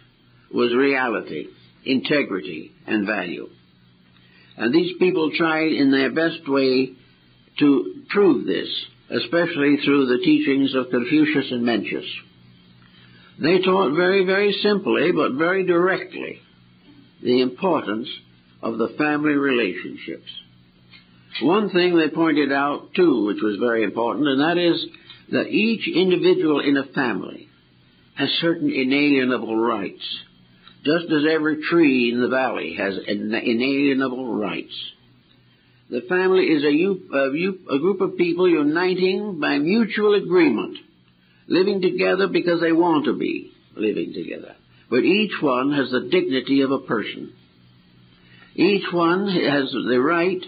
was reality, integrity, and value. And these people tried in their best way to prove this, especially through the teachings of Confucius and Mencius. They taught very, very simply, but very directly, the importance of the family relationships. One thing they pointed out, too, which was very important, and that is that each individual in a family has certain inalienable rights, just as every tree in the valley has inalienable rights. The family is a group of people uniting by mutual agreement, living together because they want to be living together. But each one has the dignity of a person. Each one has the right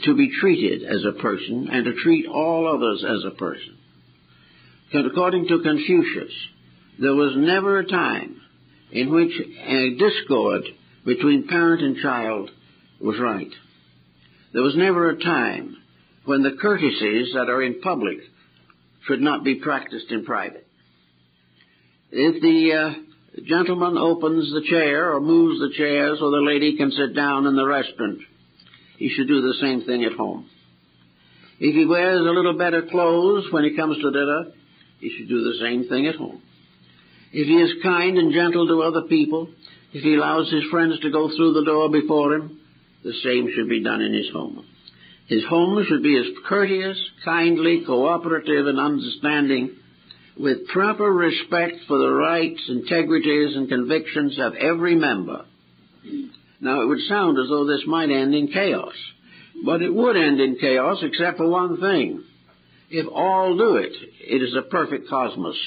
to be treated as a person and to treat all others as a person. According to Confucius, there was never a time in which a discord between parent and child was right. There was never a time when the courtesies that are in public should not be practiced in private. If the gentleman opens the chair or moves the chair so the lady can sit down in the restaurant, he should do the same thing at home. If he wears a little better clothes when he comes to dinner, he should do the same thing at home. If he is kind and gentle to other people, if he allows his friends to go through the door before him, the same should be done in his home. His home should be as courteous, kindly, cooperative, and understanding, with proper respect for the rights, integrities, and convictions of every member. Now, it would sound as though this might end in chaos, but it would end in chaos except for one thing. If all do it, it is a perfect cosmos.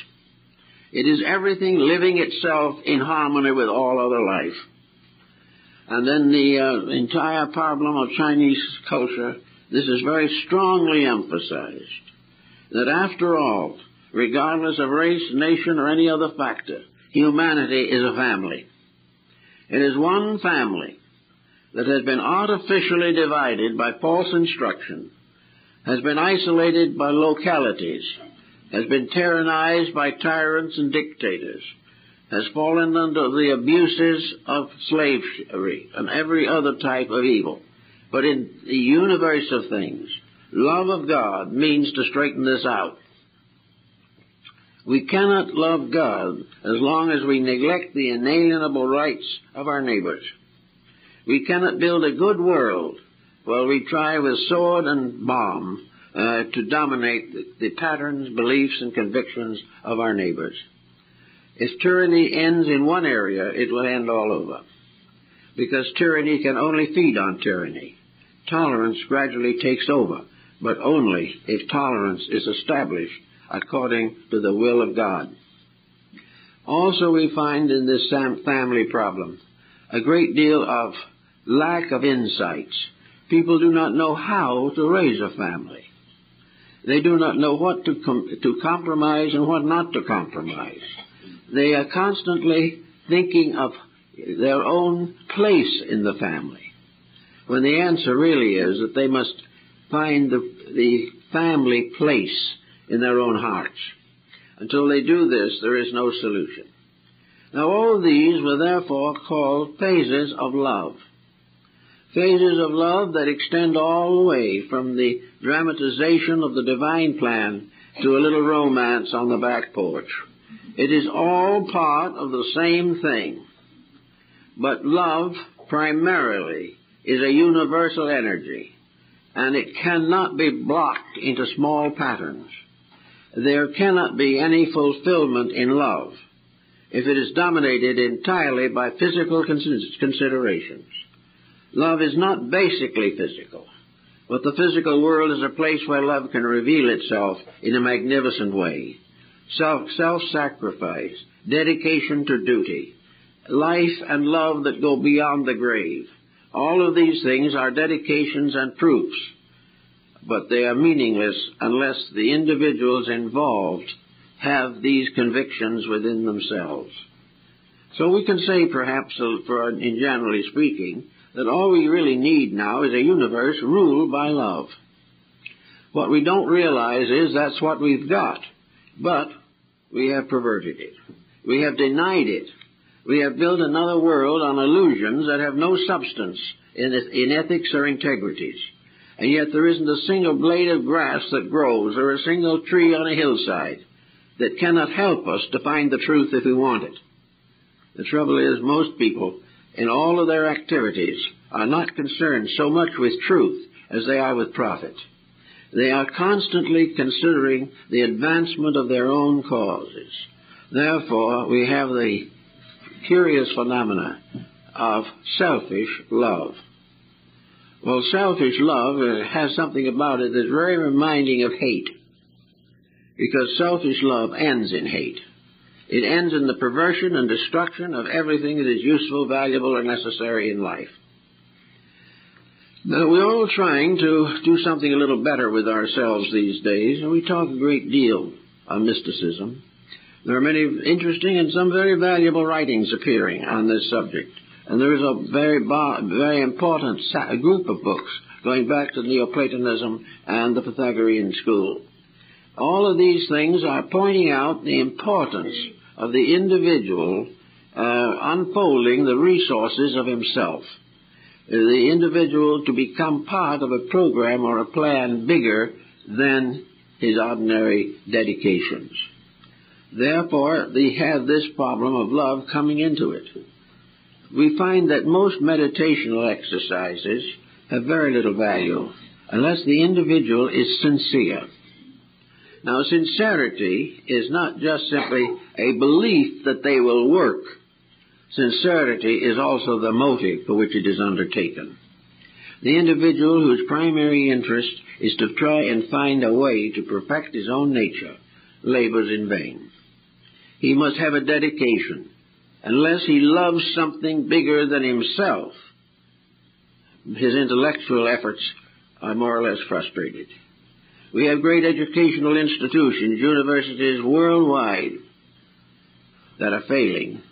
It is everything living itself in harmony with all other life. And then the entire problem of Chinese culture, this is very strongly emphasized, that after all, regardless of race, nation, or any other factor, humanity is a family. It is one family that has been artificially divided by false instruction, has been isolated by localities, has been tyrannized by tyrants and dictators, has fallen under the abuses of slavery and every other type of evil. But in the universe of things, love of God means to straighten this out. We cannot love God as long as we neglect the inalienable rights of our neighbors. We cannot build a good world while we try with sword and bomb to dominate the patterns, beliefs, and convictions of our neighbors. If tyranny ends in one area, it will end all over, because tyranny can only feed on tyranny. Tolerance gradually takes over, but only if tolerance is established according to the will of God. Also, we find in this family problem a great deal of lack of insights. People do not know how to raise a family. They do not know what to compromise and what not to compromise. They are constantly thinking of their own place in the family, when the answer really is that they must find the family place in their own hearts. Until they do this, there is no solution. Now, all these were therefore called phases of love. Phases of love that extend all the way from the dramatization of the divine plan to a little romance on the back porch. It is all part of the same thing. But love, primarily, is a universal energy, and it cannot be blocked into small patterns. There cannot be any fulfillment in love if it is dominated entirely by physical considerations. Love is not basically physical. But the physical world is a place where love can reveal itself in a magnificent way. Self-sacrifice, dedication to duty, life and love that go beyond the grave. All of these things are dedications and proofs, but they are meaningless unless the individuals involved have these convictions within themselves. So we can say, perhaps, in generally speaking, that all we really need now is a universe ruled by love. What we don't realize is that's what we've got, but we have perverted it. We have denied it. We have built another world on illusions that have no substance in ethics or integrities. And yet there isn't a single blade of grass that grows or a single tree on a hillside that cannot help us to find the truth if we want it. The trouble is, most people, in all of their activities, are not concerned so much with truth as they are with profit. They are constantly considering the advancement of their own causes. Therefore, we have the curious phenomena of selfish love. Well, selfish love has something about it that's very reminding of hate, because selfish love ends in hate. It ends in the perversion and destruction of everything that is useful, valuable, or necessary in life. Now, we're all trying to do something a little better with ourselves these days, and we talk a great deal on mysticism. There are many interesting and some very valuable writings appearing on this subject. And there is a very important group of books going back to Neoplatonism and the Pythagorean school. All of these things are pointing out the importance of the individual unfolding the resources of himself. The individual to become part of a program or a plan bigger than his ordinary dedications. Therefore, they have this problem of love coming into it. We find that most meditational exercises have very little value unless the individual is sincere. Now, sincerity is not just simply a belief that they will work. Sincerity is also the motive for which it is undertaken. The individual whose primary interest is to try and find a way to perfect his own nature labors in vain. He must have a dedication. Unless he loves something bigger than himself, his intellectual efforts are more or less frustrated. We have great educational institutions, universities worldwide, that are failing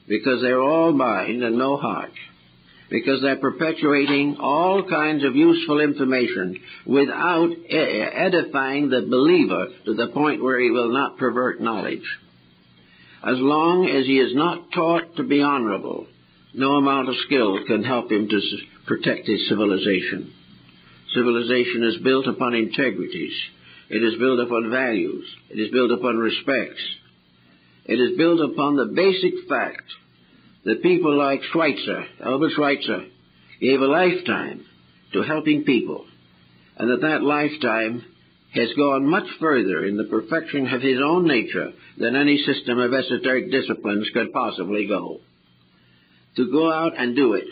because they're all mind and no heart, because they're perpetuating all kinds of useful information without edifying the believer to the point where he will not pervert knowledge. As long as he is not taught to be honorable, no amount of skill can help him to protect his civilization. Civilization is built upon integrities. It is built upon values. It is built upon respects. It is built upon the basic fact that people like Albert Schweitzer, gave a lifetime to helping people, and that lifetime has gone much further in the perfection of his own nature than any system of esoteric disciplines could possibly go. To go out and do it,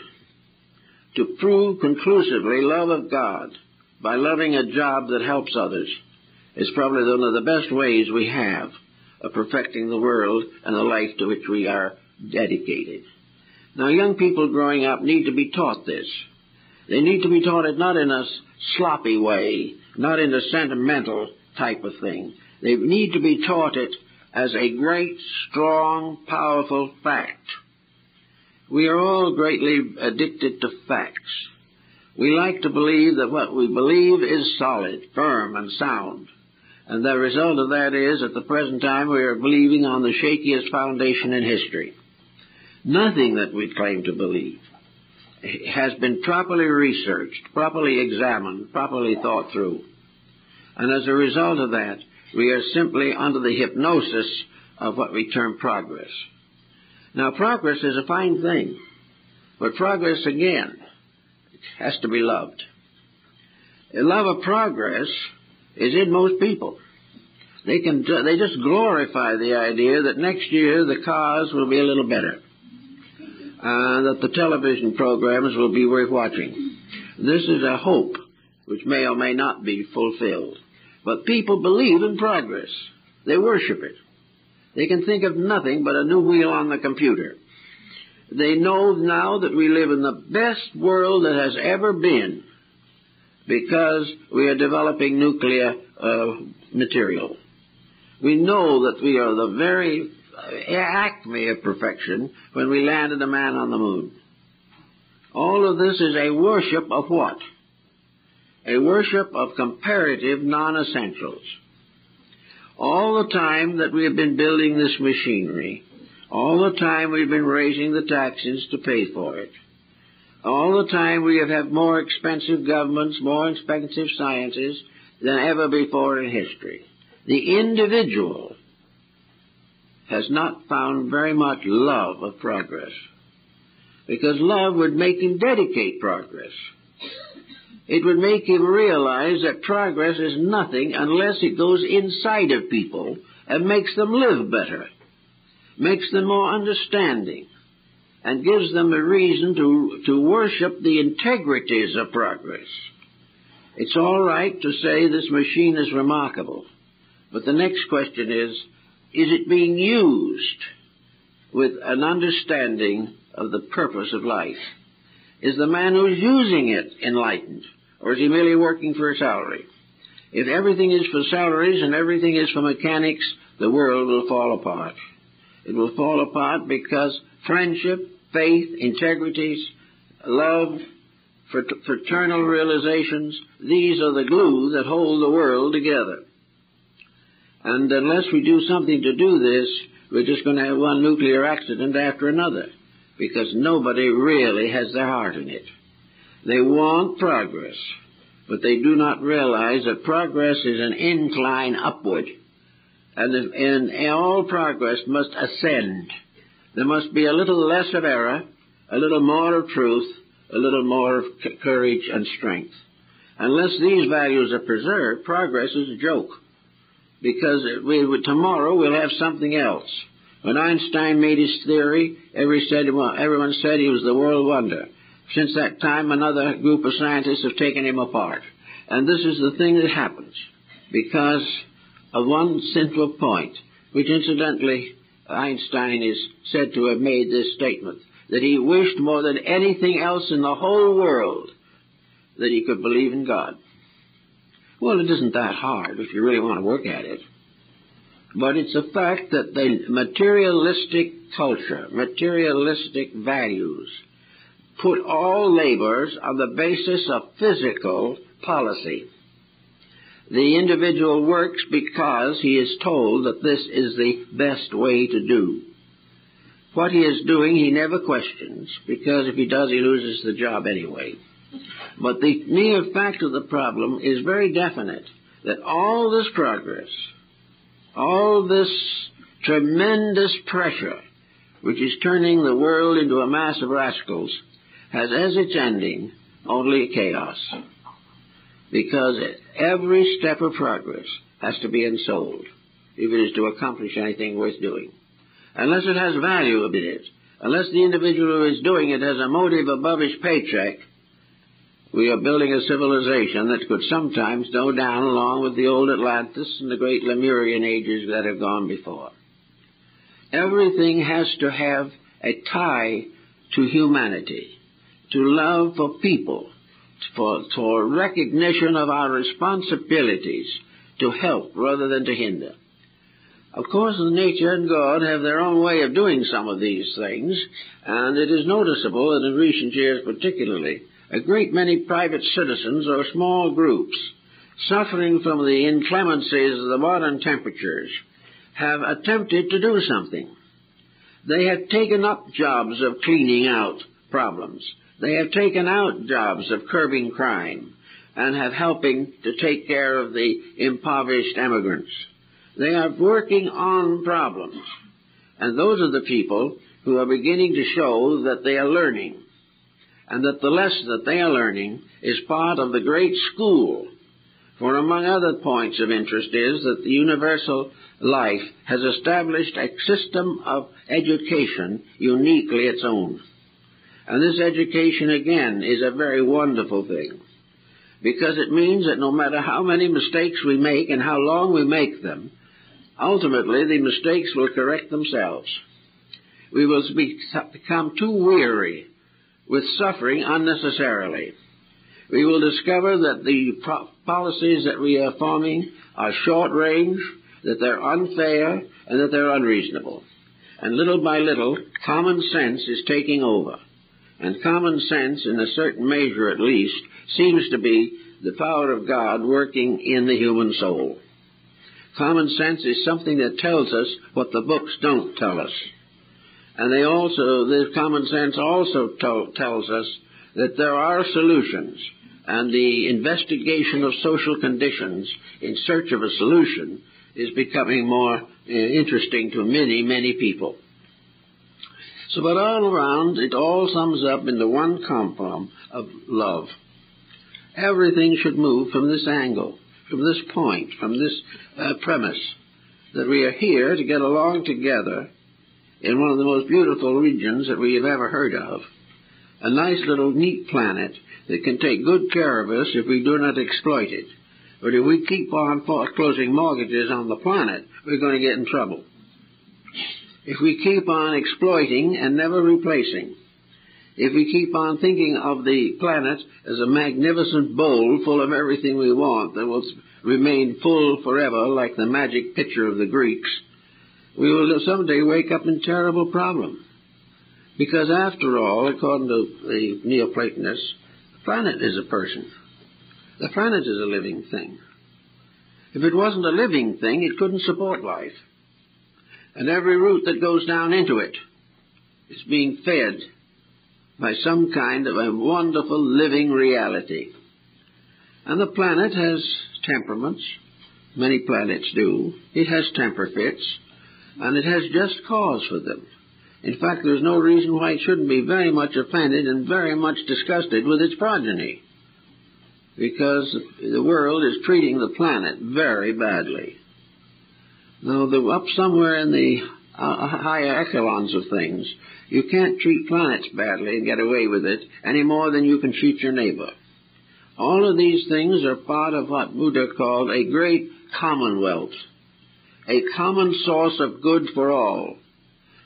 to prove conclusively love of God by loving a job that helps others, is probably one of the best ways we have of perfecting the world and the life to which we are dedicated. Now, young people growing up need to be taught this. They need to be taught it not in a sloppy way, not in a sentimental type of thing. They need to be taught it as a great, strong, powerful fact. We are all greatly addicted to facts. We like to believe that what we believe is solid, firm, and sound. And the result of that is, at the present time, we are believing on the shakiest foundation in history. Nothing that we claim to believe has been properly researched, properly examined, properly thought through. And as a result of that, we are simply under the hypnosis of what we term progress. Now, progress is a fine thing, but progress, again, has to be loved. The love of progress is in most people. They just glorify the idea that next year the cars will be a little better, and that the television programs will be worth watching. This is a hope which may or may not be fulfilled. But people believe in progress. They worship it. They can think of nothing but a new wheel on the computer. They know now that we live in the best world that has ever been because we are developing nuclear material. We know that we are the very acme of perfection when we landed a man on the moon. All of this is a worship of what? A worship of comparative non-essentials. All the time that we have been building this machinery, all the time we've been raising the taxes to pay for it, all the time we have had more expensive governments, more expensive sciences than ever before in history. The individual has not found very much love of progress, because love would make him dedicate progress. It would make him realize that progress is nothing unless it goes inside of people and makes them live better, makes them more understanding, and gives them a reason to worship the integrities of progress. It's all right to say this machine is remarkable, but the next question is it being used with an understanding of the purpose of life? Is the man who's using it enlightened, or is he merely working for a salary? If everything is for salaries and everything is for mechanics, the world will fall apart. It will fall apart because friendship, faith, integrities, love, fraternal realizations, these are the glue that hold the world together. And unless we do something to do this, we're just going to have one nuclear accident after another, because nobody really has their heart in it. They want progress, but they do not realize that progress is an incline upward, and all progress must ascend. There must be a little less of error, a little more of truth, a little more of courage and strength. Unless these values are preserved, progress is a joke, because tomorrow we'll have something else. When Einstein made his theory, everyone said he was the world wonder. Since that time, another group of scientists have taken him apart. And this is the thing that happens because of one simple point, which incidentally Einstein is said to have made this statement, that he wished more than anything else in the whole world that he could believe in God. Well, it isn't that hard if you really want to work at it. But it's a fact that the materialistic culture, materialistic values, put all labors on the basis of physical policy. The individual works because he is told that this is the best way to do. What he is doing he never questions, because if he does, he loses the job anyway. But the mere fact of the problem is very definite, that all this progress, all this tremendous pressure, which is turning the world into a mass of rascals, has as its ending only chaos. Because every step of progress has to be ensouled if it is to accomplish anything worth doing. Unless it has value in it, unless the individual who is doing it has a motive above his paycheck, we are building a civilization that could sometimes go down along with the old Atlantis and the great Lemurian ages that have gone before. Everything has to have a tie to humanity, to love for people, for recognition of our responsibilities to help rather than to hinder. Of course, nature and God have their own way of doing some of these things, and it is noticeable that in recent years particularly, a great many private citizens or small groups, suffering from the inclemencies of the modern temperatures, have attempted to do something. They have taken up jobs of cleaning out problems. They have taken out jobs of curbing crime and have helping to take care of the impoverished immigrants. They are working on problems. And those are the people who are beginning to show that they are learning, and that the lesson that they are learning is part of the great school. For among other points of interest is that the universal life has established a system of education uniquely its own. And this education, again, is a very wonderful thing. because it means that no matter how many mistakes we make and how long we make them, ultimately the mistakes will correct themselves. We will become too weary with suffering unnecessarily. We will discover that the policies that we are forming are short range, that they're unfair, and that they're unreasonable. And little by little, common sense is taking over. And common sense, in a certain measure at least, seems to be the power of God working in the human soul. Common sense is something that tells us what the books don't tell us. And this common sense also tells us that there are solutions, and the investigation of social conditions in search of a solution is becoming more interesting to many, many people. So, but all around, it all sums up into one compound of love. Everything should move from this angle, from this point, from this premise, that we are here to get along together in one of the most beautiful regions that we have ever heard of. A nice little neat planet that can take good care of us if we do not exploit it. But if we keep on foreclosing mortgages on the planet, we're going to get in trouble. If we keep on exploiting and never replacing, if we keep on thinking of the planet as a magnificent bowl full of everything we want that will remain full forever like the magic pitcher of the Greeks, we will someday wake up in terrible problem. Because after all, according to the Neoplatonists, the planet is a person. The planet is a living thing. If it wasn't a living thing, it couldn't support life. And every root that goes down into it is being fed by some kind of a wonderful living reality. And the planet has temperaments. Many planets do. It has temper fits. And it has just cause for them. In fact, there's no reason why it shouldn't be very much offended and very much disgusted with its progeny. Because the world is treating the planet very badly. Now, up somewhere in the higher echelons of things, you can't treat planets badly and get away with it any more than you can treat your neighbor. All of these things are part of what Buddha called a great commonwealth, a common source of good for all.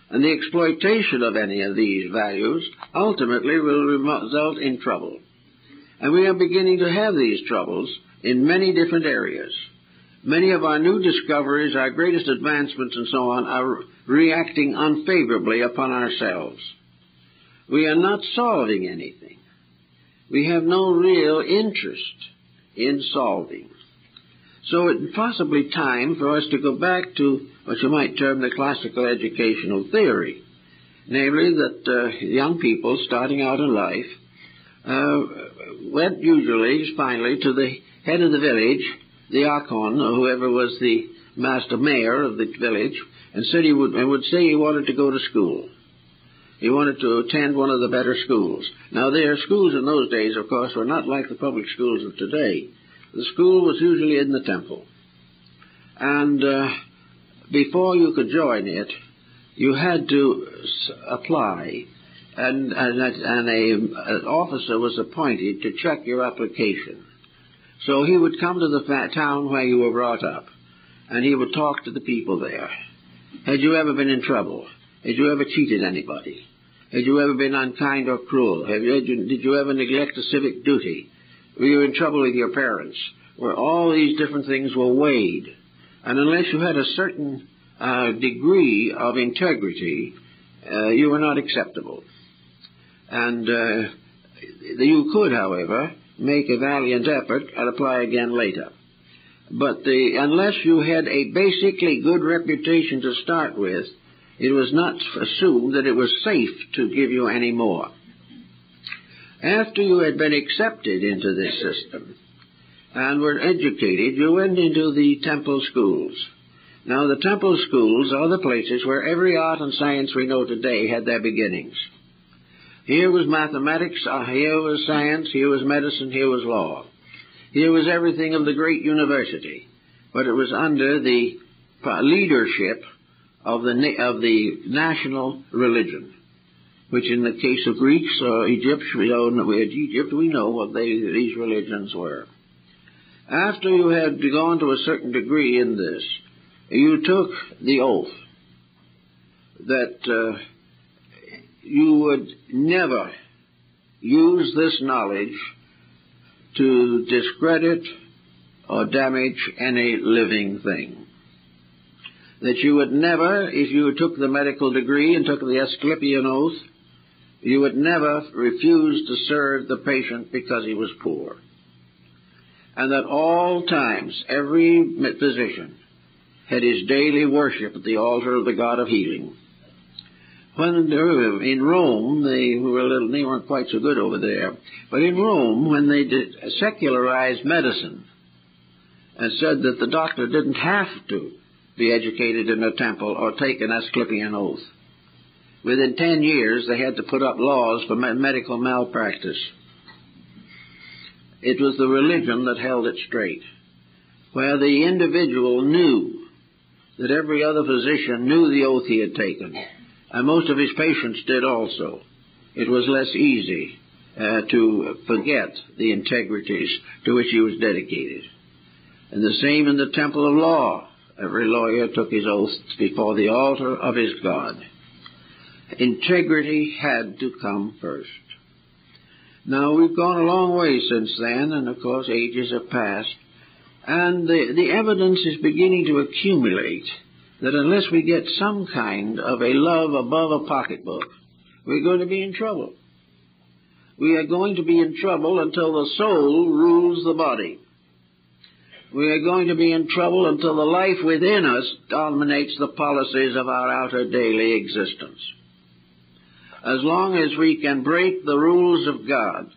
And the exploitation of any of these values ultimately will result in trouble. And we are beginning to have these troubles in many different areas. Many of our new discoveries, our greatest advancements and so on, are reacting unfavorably upon ourselves. We are not solving anything. We have no real interest in solving. So it's possibly time for us to go back to what you might term the classical educational theory, namely that young people starting out in life went usually, finally, to the head of the village, the archon, or whoever was the master mayor of the village, and said would say he wanted to go to school. He wanted to attend one of the better schools. Now, their schools in those days, of course, were not like the public schools of today. The school was usually in the temple. And before you could join it, you had to apply, and an officer was appointed to check your application. So he would come to the town where you were brought up, and he would talk to the people there. Had you ever been in trouble? Had you ever cheated anybody? Had you ever been unkind or cruel? Did you ever neglect a civic duty? Were you in trouble with your parents? Where all these different things were weighed. And unless you had a certain degree of integrity, you were not acceptable. And you could, however, make a valiant effort and apply again later. But unless you had a basically good reputation to start with, it was not assumed that it was safe to give you any more. After you had been accepted into this system and were educated, you went into the temple schools. Now, the temple schools are the places where every art and science we know today had their beginnings. Here was mathematics, here was science, here was medicine, here was law. Here was everything of the great university, but it was under the leadership of the national religion. which in the case of Greeks or Egypt, we know what these religions were. After you had gone to a certain degree in this, you took the oath that you would never use this knowledge to discredit or damage any living thing. That you would never, if you took the medical degree and took the Asclepian oath, you would never refuse to serve the patient because he was poor. And that all times, every physician had his daily worship at the altar of the God of healing. When in Rome, they weren't quite so good over there, but in Rome, when they secularized medicine and said that the doctor didn't have to be educated in a temple or take an Asclepian oath, within 10 years they had to put up laws for medical malpractice. It was the religion that held it straight, where the individual knew that every other physician knew the oath he had taken, and most of his patients did also. It was less easy to forget the integrities to which he was dedicated. And the same in the temple of law. Every lawyer took his oath before the altar of his God. Integrity had to come first. Now, we've gone a long way since then, and of course ages have passed, and the evidence is beginning to accumulate that unless we get some kind of a love above a pocketbook, we're going to be in trouble. We are going to be in trouble until the soul rules the body. We are going to be in trouble until the life within us dominates the policies of our outer daily existence. As long as we can break the rules of God,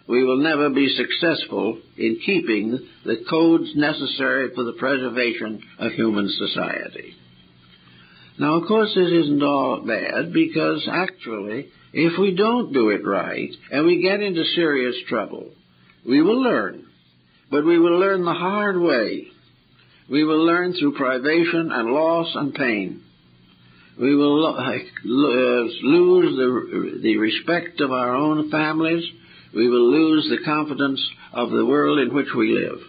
we will never be successful in keeping the codes necessary for the preservation of human society. Now, of course, this isn't all bad, because actually, if we don't do it right and we get into serious trouble, we will learn. But we will learn the hard way. We will learn through privation and loss and pain. We will lose the respect of our own families. We will lose the confidence of the world in which we live.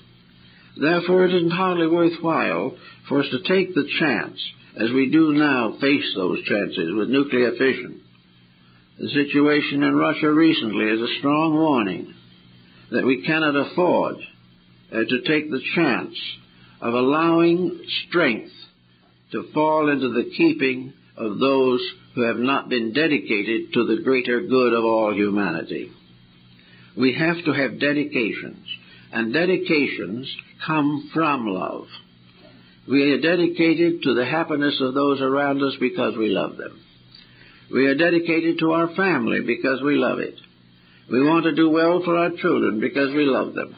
Therefore, it isn't hardly worthwhile for us to take the chance, as we do now face those chances with nuclear fission. The situation in Russia recently is a strong warning that we cannot afford to take the chance of allowing strength to fall into the keeping of those who have not been dedicated to the greater good of all humanity. We have to have dedications, and dedications come from love. We are dedicated to the happiness of those around us because we love them. We are dedicated to our family because we love it. We want to do well for our children because we love them.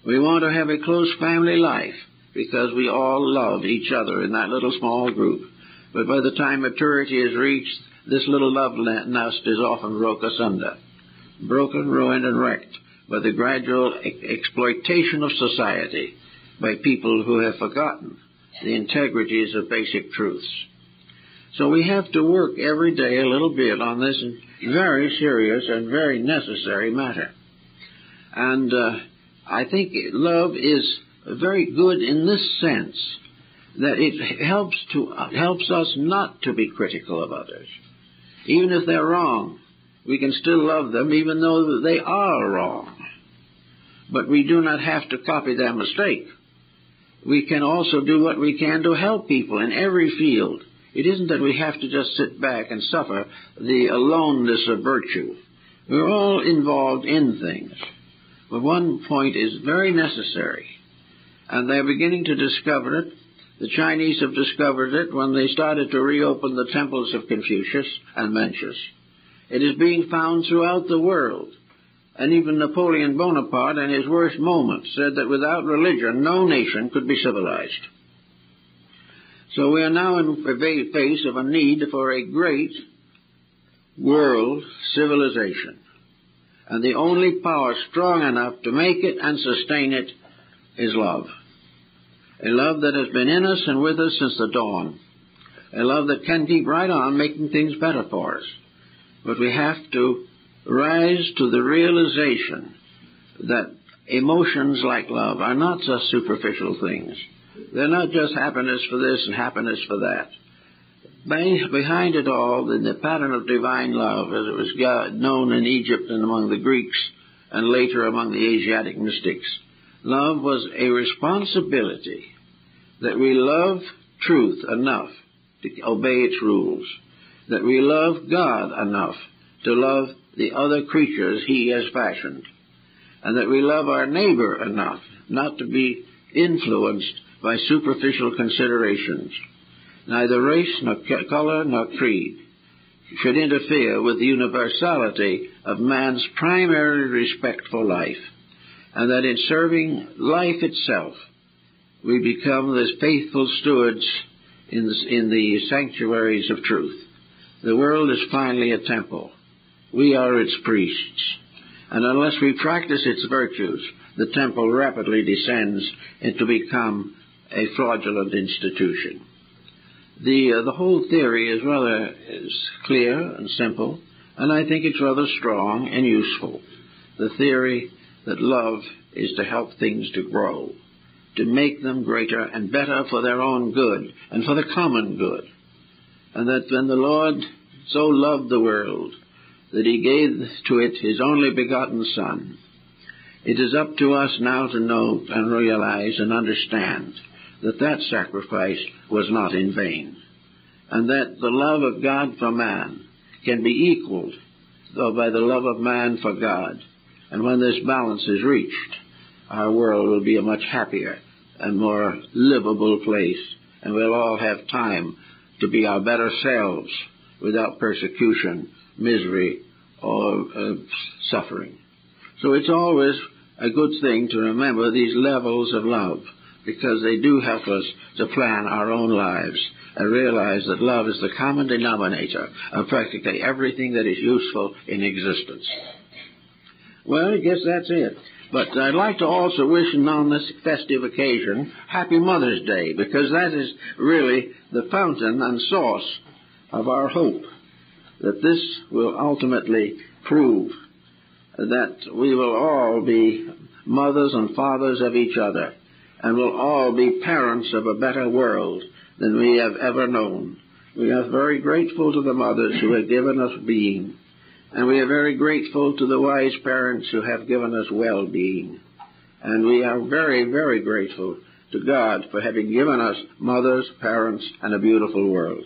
We want to have a close family life because we all love each other in that little small group. But by the time maturity is reached, this little love nest is often broke asunder, broken, ruined, and wrecked by the gradual exploitation of society by people who have forgotten the integrities of basic truths. So we have to work every day a little bit on this very serious and very necessary matter. And I think love is very good in this sense, that it helps us not to be critical of others. Even if they're wrong, we can still love them even though they are wrong. But we do not have to copy their mistake. We can also do what we can to help people in every field. It isn't that we have to just sit back and suffer the aloneness of virtue. We're all involved in things. But one point is very necessary, and they're beginning to discover it. The Chinese have discovered it when they started to reopen the temples of Confucius and Mencius. It is being found throughout the world. And even Napoleon Bonaparte, in his worst moments, said that without religion, no nation could be civilized. So we are now in the face of a need for a great world civilization. And the only power strong enough to make it and sustain it is love. A love that has been in us and with us since the dawn. A love that can keep right on making things better for us. But we have to rise to the realization that emotions like love are not just superficial things. They're not just happiness for this and happiness for that. Behind it all, in the pattern of divine love, as it was known in Egypt and among the Greeks and later among the Asiatic mystics, love was a responsibility that we love truth enough to obey its rules, that we love God enough to love the other creatures He has fashioned, and that we love our neighbor enough not to be influenced by superficial considerations. Neither race, nor color, nor creed should interfere with the universality of man's primary respect for life, and that in serving life itself, we become the faithful stewards in the sanctuaries of truth. The world is finally a temple. We are its priests. And unless we practice its virtues, the temple rapidly descends into become a fraudulent institution. The whole theory is clear and simple, and I think it's rather strong and useful. The theory that love is to help things to grow, to make them greater and better for their own good and for the common good. And that when the Lord so loved the world that He gave to it His only begotten Son, it is up to us now to know and realize and understand that that sacrifice was not in vain, and that the love of God for man can be equaled by the love of man for God. And when this balance is reached, our world will be a much happier and more livable place, and we'll all have time to be our better selves without persecution, misery, or suffering. So it's always a good thing to remember these levels of love, because they do help us to plan our own lives and realize that love is the common denominator of practically everything that is useful in existence. Well, I guess that's it. But I'd like to also wish, on this festive occasion, Happy Mother's Day, because that is really the fountain and source of our hope, that this will ultimately prove that we will all be mothers and fathers of each other, and will all be parents of a better world than we have ever known. We are very grateful to the mothers who have given us being, and we are very grateful to the wise parents who have given us well-being. And we are very, very grateful to God for having given us mothers, parents, and a beautiful world.